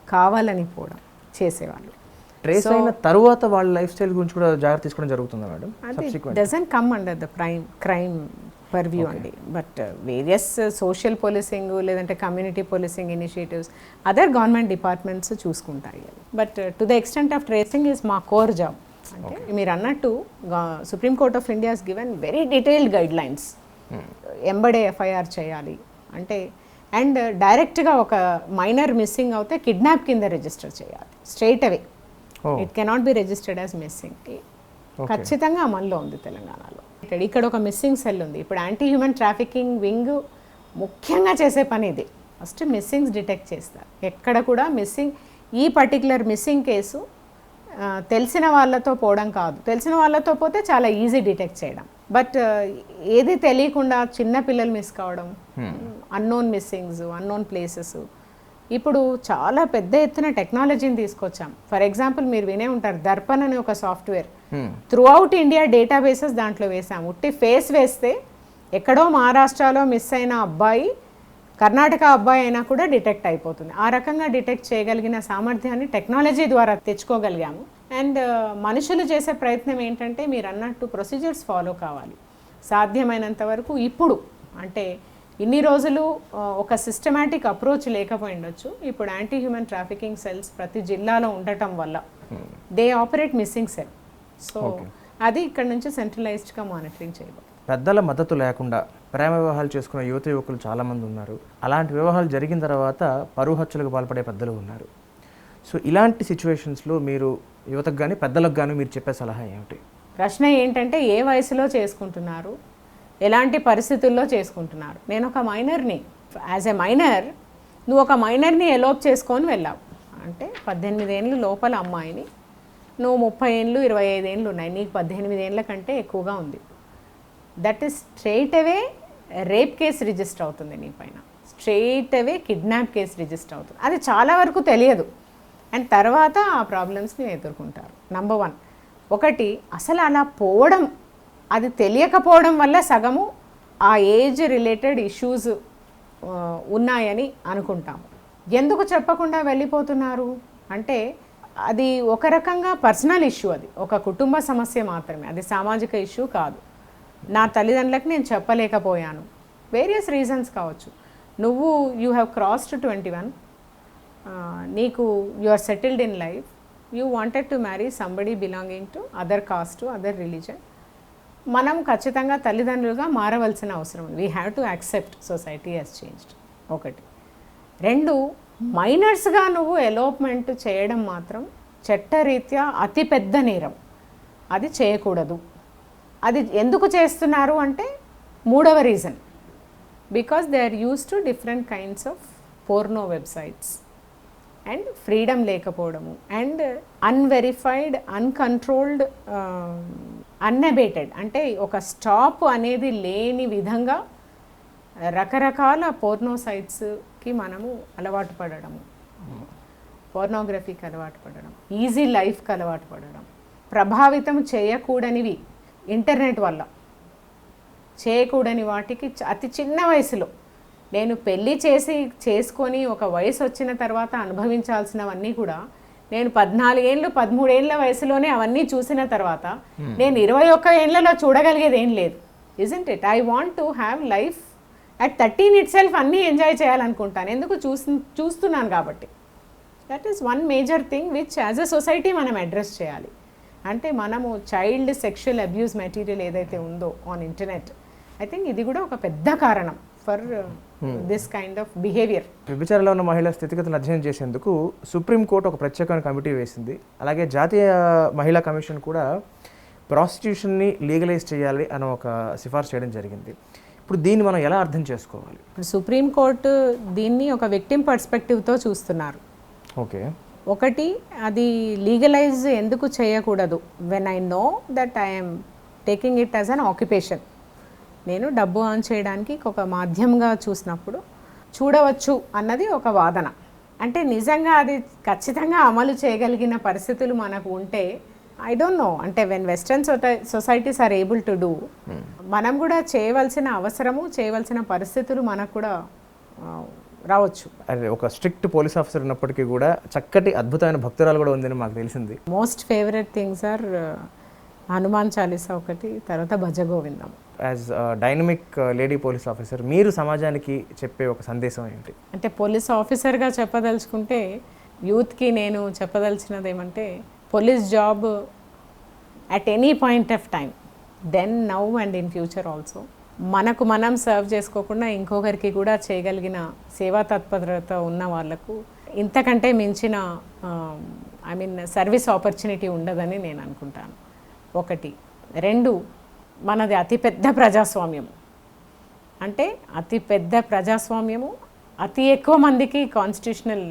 కావాలని పోవడం. చేసేవాళ్ళు. ట్రేస్ అయిన తర్వాత వాళ్ళ లైఫ్ స్టైల్ గురించి కూడా జాగ్రత్త తీసుకోవడం జరుగుతుందా మేడం? అది doesn't come under the crime purview అండి. బట్ వేరియస్ సోషల్ పోలీసింగ్ లేదంటే community policing initiatives other government departments చూసుకుంటాయి. But to the extent of tracing is మా కోర్ జాబ్. అంటే మీరు అన్నట్టు supreme court of India has given very detailed guidelines. ఎంబడే FIR చేయాలి అంటే, అండ్ డైరెక్ట్గా ఒక మైనర్ మిస్సింగ్ అవుతే కిడ్నాప్ కింద రిజిస్టర్ చేయాలి straight away. It cannot be registered as missing. ఖచ్చితంగా అమల్లో ఉంది తెలంగాణలో. ఇక్కడ ఒక మిస్సింగ్ సెల్ ఉంది. ఇప్పుడు యాంటీ హ్యూమన్ ట్రాఫికింగ్ వింగ్ ముఖ్యంగా చేసే పని ఇది. ఫస్ట్ మిస్సింగ్స్ డిటెక్ట్ చేస్తారు. ఎక్కడ కూడా మిస్సింగ్, ఈ పర్టికులర్ మిస్సింగ్ కేసు తెలిసిన వాళ్ళతో పోవడం కాదు, తెలిసిన వాళ్ళతో పోతే చాలా ఈజీ డిటెక్ట్ చేయడం. బట్ ఏది తెలియకుండా చిన్న పిల్లలు మిస్ కావడం, అన్నోన్ మిస్సింగ్స్, అన్నోన్ ప్లేసెస్. ఇప్పుడు చాలా పెద్ద ఎత్తున టెక్నాలజీని తీసుకొచ్చాం. ఫర్ ఎగ్జాంపుల్ మీరు వినే ఉంటారు దర్పణ్ అనే ఒక software. Through out India databases దాంట్లో వేసాం. ఉట్టి ఫేస్ వేస్తే ఎక్కడో మహారాష్ట్రలో మిస్ అయిన అబ్బాయి కర్ణాటక అబ్బాయి అయినా కూడా డిటెక్ట్ అయిపోతుంది. ఆ రకంగా డిటెక్ట్ చేయగలిగిన సామర్థ్యాన్ని టెక్నాలజీ ద్వారా తెచ్చుకోగలిగాము. అండ్ మనుషులు చేసే ప్రయత్నం ఏంటంటే మీరు అన్నట్టు ప్రొసీజర్స్ ఫాలో కావాలి సాధ్యమైనంత వరకు. ఇప్పుడు అంటే ఇన్ని రోజులు ఒక సిస్టమాటిక్ అప్రోచ్ లేకపోయి ఉండొచ్చు. ఇప్పుడు యాంటీ హ్యూమన్ ట్రాఫికింగ్ సెల్స్ ప్రతి జిల్లాలో ఉండటం వల్ల they operate missing cell. So అది ఇక్కడ నుంచి సెంట్రలైజ్డ్గా మానిటరింగ్ చేయబోతుంది. పెద్దల మద్దతు లేకుండా ప్రేమ వివాహాలు చేసుకున్న యువత యువకులు చాలామంది ఉన్నారు. అలాంటి వివాహాలు జరిగిన తర్వాత పరువు హత్యలకు పాల్పడే పెద్దలు ఉన్నారు. సో ఇలాంటి సిచ్యువేషన్స్లో మీరు యువతకు కానీ పెద్దలకు కానీ మీరు చెప్పే సలహా ఏమిటి? ప్రశ్న ఏంటంటే ఏ వయసులో చేసుకుంటున్నారు, ఎలాంటి పరిస్థితుల్లో చేసుకుంటున్నారు. నేను ఒక మైనర్ని, యాజ్ ఎ మైనర్ నువ్వు ఒక మైనర్ని ఎలోప్ చేసుకొని వెళ్ళావు అంటే 18 ఏళ్ళు లోపల అమ్మాయిని, నువ్వు 30 ఏళ్ళు 25 ఏళ్ళు ఉన్నాయి, నీకు 18 ఏళ్ళ కంటే ఎక్కువగా ఉంది. That is straight away rape case register అవుతుంది నీ పైన, స్ట్రెయిట్ అవే కిడ్నాప్ కేసు రిజిస్టర్ అవుతుంది. అది చాలా వరకు తెలియదు. అండ్ తర్వాత ఆ ప్రాబ్లమ్స్ని ఎదుర్కొంటారు. నంబర్ 1 ఒకటి అసలు అలా పోవడం, అది తెలియకపోవడం వల్ల సగము ఆ ఏజ్ రిలేటెడ్ ఇష్యూస్ ఉన్నాయని అనుకుంటాము. ఎందుకు చెప్పకుండా వెళ్ళిపోతున్నారు అంటే అది ఒక రకంగా పర్సనల్ ఇష్యూ, అది ఒక కుటుంబ సమస్య మాత్రమే, అది సామాజిక ఇష్యూ కాదు. నా తల్లిదండ్రులకు నేను చెప్పలేకపోయాను, వేరియస్ రీజన్స్ కావచ్చు. నువ్వు యూ హ్యావ్ క్రాస్డ్ 21, నీకు you are settled in life, you wanted to marry somebody belonging to other caste, other religion. మనం ఖచ్చితంగా తల్లిదండ్రులుగా మారవలసిన అవసరం ఉంది. We have to accept society has changed. ఒకటి. 2 మైనర్స్గా నువ్వు ఎలోప్మెంట్ చేయడం మాత్రం చట్టరీత్యా అతిపెద్ద నేరం, అది చేయకూడదు. అది ఎందుకు చేస్తున్నారు అంటే 3వ reason, because they are use to different kinds of porno websites and freedom లేకపోవడము అండ్ అన్వెరిఫైడ్, అన్కంట్రోల్డ్, అన్అబేటెడ్ అంటే ఒక స్టాప్ అనేది లేని విధంగా రకరకాల పోర్నో సైట్స్కి మనము అలవాటు పడడము, పోర్నోగ్రఫీకి అలవాటు పడడం, ఈజీ లైఫ్కి అలవాటు పడడం, ప్రభావితం చేయకూడనివి ఇంటర్నెట్ వల్ల చేయకూడని వాటికి అతి చిన్న వయసులో, నేను పెళ్ళి చేసుకొని ఒక వయసు వచ్చిన తర్వాత అనుభవించాల్సినవన్నీ కూడా నేను 14 ఏళ్ళు 13 ఏళ్ళ వయసులోనే అవన్నీ చూసిన తర్వాత నేను 21 ఏళ్లలో చూడగలిగేది ఏం లేదు. Isn't it? I want to have life at 13 it self అన్నీ ఎంజాయ్ చేయాలనుకుంటాను. ఎందుకు చూస్తున్నాను కాబట్టి. That is one major thing which as a society మనం అడ్రస్ చేయాలి. అంటే మనము చైల్డ్ సెక్షువల్ అబ్యూస్ మెటీరియల్ ఏదైతే ఉందో ఆన్ ఇంటర్నెట్, ఐ థింక్ ఇది కూడా ఒక పెద్ద కారణం for this kind of behaviour. వ్యభిచారంలో ఉన్న మహిళల స్థితిగతులను అధ్యయనం చేసేందుకు సుప్రీంకోర్టు ఒక ప్రత్యేకమైన కమిటీ వేసింది. అలాగే జాతీయ మహిళా కమిషన్ కూడా ప్రాస్టిట్యూషన్ని లీగలైజ్ చేయాలి అని ఒక సిఫార్సు చేయడం జరిగింది. ఇప్పుడు దీన్ని మనం ఎలా అర్థం చేసుకోవాలి? ఇప్పుడు సుప్రీంకోర్టు దీన్ని ఒక విక్టిమ్ పర్స్పెక్టివ్తో చూస్తున్నారు. ఓకే. ఒకటి, అది లీగలైజ్ ఎందుకు చేయకూడదు? When I know that I'm taking it as an occupation, నేను డబ్బు ఆన్ చేయడానికి ఒక మాధ్యమంగా చూసినప్పుడు చూడవచ్చు అన్నది ఒక వాదన. అంటే నిజంగా అది ఖచ్చితంగా అమలు చేయగలిగిన పరిస్థితులు మనకు ఉంటే, ఐ డోంట్ నో, అంటే when western societies are able to do, మనం కూడా చేయవలసిన అవసరము, చేయవలసిన పరిస్థితులు మనకు కూడా రావచ్చు. అది ఒక స్ట్రిక్ట్ పోలీస్ ఆఫీసర్ ఉన్నప్పటికీ కూడా చక్కటి అద్భుతమైన భక్తురాలు కూడా ఉందని మాకు తెలిసింది. Most favourite things are Hanuman Chalisa ఒకటి, తర్వాత Bhajagovindam. As dynamic lady police officer మీరు సమాజానికి చెప్పే ఒక సందేశం ఏంటి? అంటే పోలీస్ ఆఫీసర్గా చెప్పదలుచుకుంటే యూత్కి నేను చెప్పదలిచినది ఏమంటే, police job at any point of time, then now and in future also, మనకు మనం సర్వ్ చేసుకోకుండా ఇంకొకరికి కూడా చేయగలిగిన సేవా తత్పరత ఉన్న వాళ్ళకు ఇంతకంటే మించిన సర్వీస్ ఆపర్చునిటీ ఉండదని నేను అనుకుంటాను. ఒకటి. రెండు, మనది అతిపెద్ద ప్రజాస్వామ్యము. అంటే అతిపెద్ద ప్రజాస్వామ్యము, అతి ఎక్కువ మందికి కాన్స్టిట్యూషనల్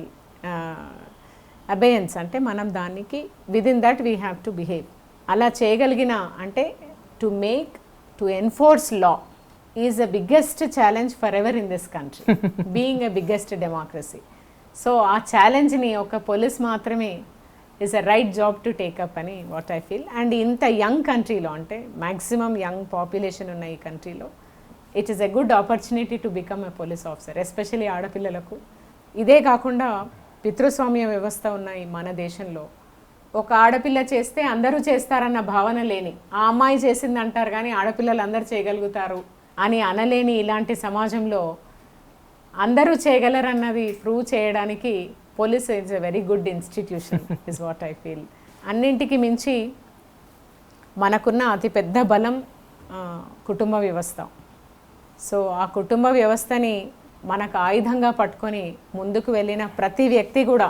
అబేయన్స్, అంటే మనం దానికి within that we have to behave. అలా చేయగలిగిన అంటే to enforce law is the biggest challenge for ever in this country, being a biggest democracy. So ఆ ఛాలెంజ్ని ఒక పోలీస్ మాత్రమే is a right job to take up అని వాట్ ఐ ఫీల్. అండ్ ఇంత young కంట్రీలో, అంటే మ్యాక్సిమం యంగ్ పాపులేషన్ ఉన్న ఈ కంట్రీలో, it is a good opportunity to become a police officer, especially ఆడపిల్లలకు. ఇదే కాకుండా పితృస్వామ్య వ్యవస్థ ఉన్న ఈ మన దేశంలో ఒక ఆడపిల్ల చేస్తే అందరూ చేస్తారన్న భావన లేని, ఆ అమ్మాయి చేసింది అంటారు కానీ ఆడపిల్లలు అందరూ చేయగలుగుతారు అని అనలేని ఇలాంటి సమాజంలో అందరూ చేయగలరన్నది ప్రూవ్ చేయడానికి police is a very good institution is what I feel. అన్నింటికి మించి మనకున్న అతిపెద్ద బలం కుటుంబ వ్యవస్థ. సో ఆ కుటుంబ వ్యవస్థని మనకు ఆయుధంగా పట్టుకొని ముందుకు వెళ్ళిన ప్రతి వ్యక్తి కూడా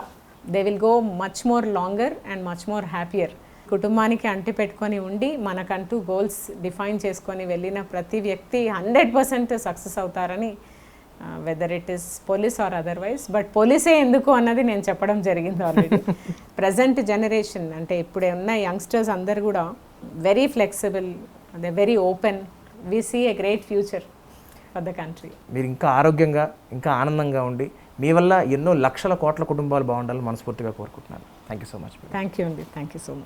they will go much more longer and much more happier. కుటుంబానికి అంటి పెట్టుకొని ఉండి మనకంటూ గోల్స్ డిఫైన్ చేసుకొని వెళ్ళిన ప్రతి వ్యక్తి 100% సక్సెస్ అవుతారని, whether it is police or otherwise. But పోలీసే ఎందుకు అన్నది నేను చెప్పడం జరిగింది ఆల్రెడీ. ప్రజెంట్ జనరేషన్, అంటే ఇప్పుడే ఉన్న యంగ్స్టర్స్ అందరు కూడా very flexible, they very open. We see a great future for the country. మీరు ఇంకా ఆరోగ్యంగా, ఇంకా ఆనందంగా ఉండి మీ వల్ల ఎన్నో లక్షల కోట్ల కుటుంబాలు బాగుండాలని మనస్ఫూర్తిగా కోరుకుంటున్నాను. Thank you so much. Thank you అండి. Thank you so much.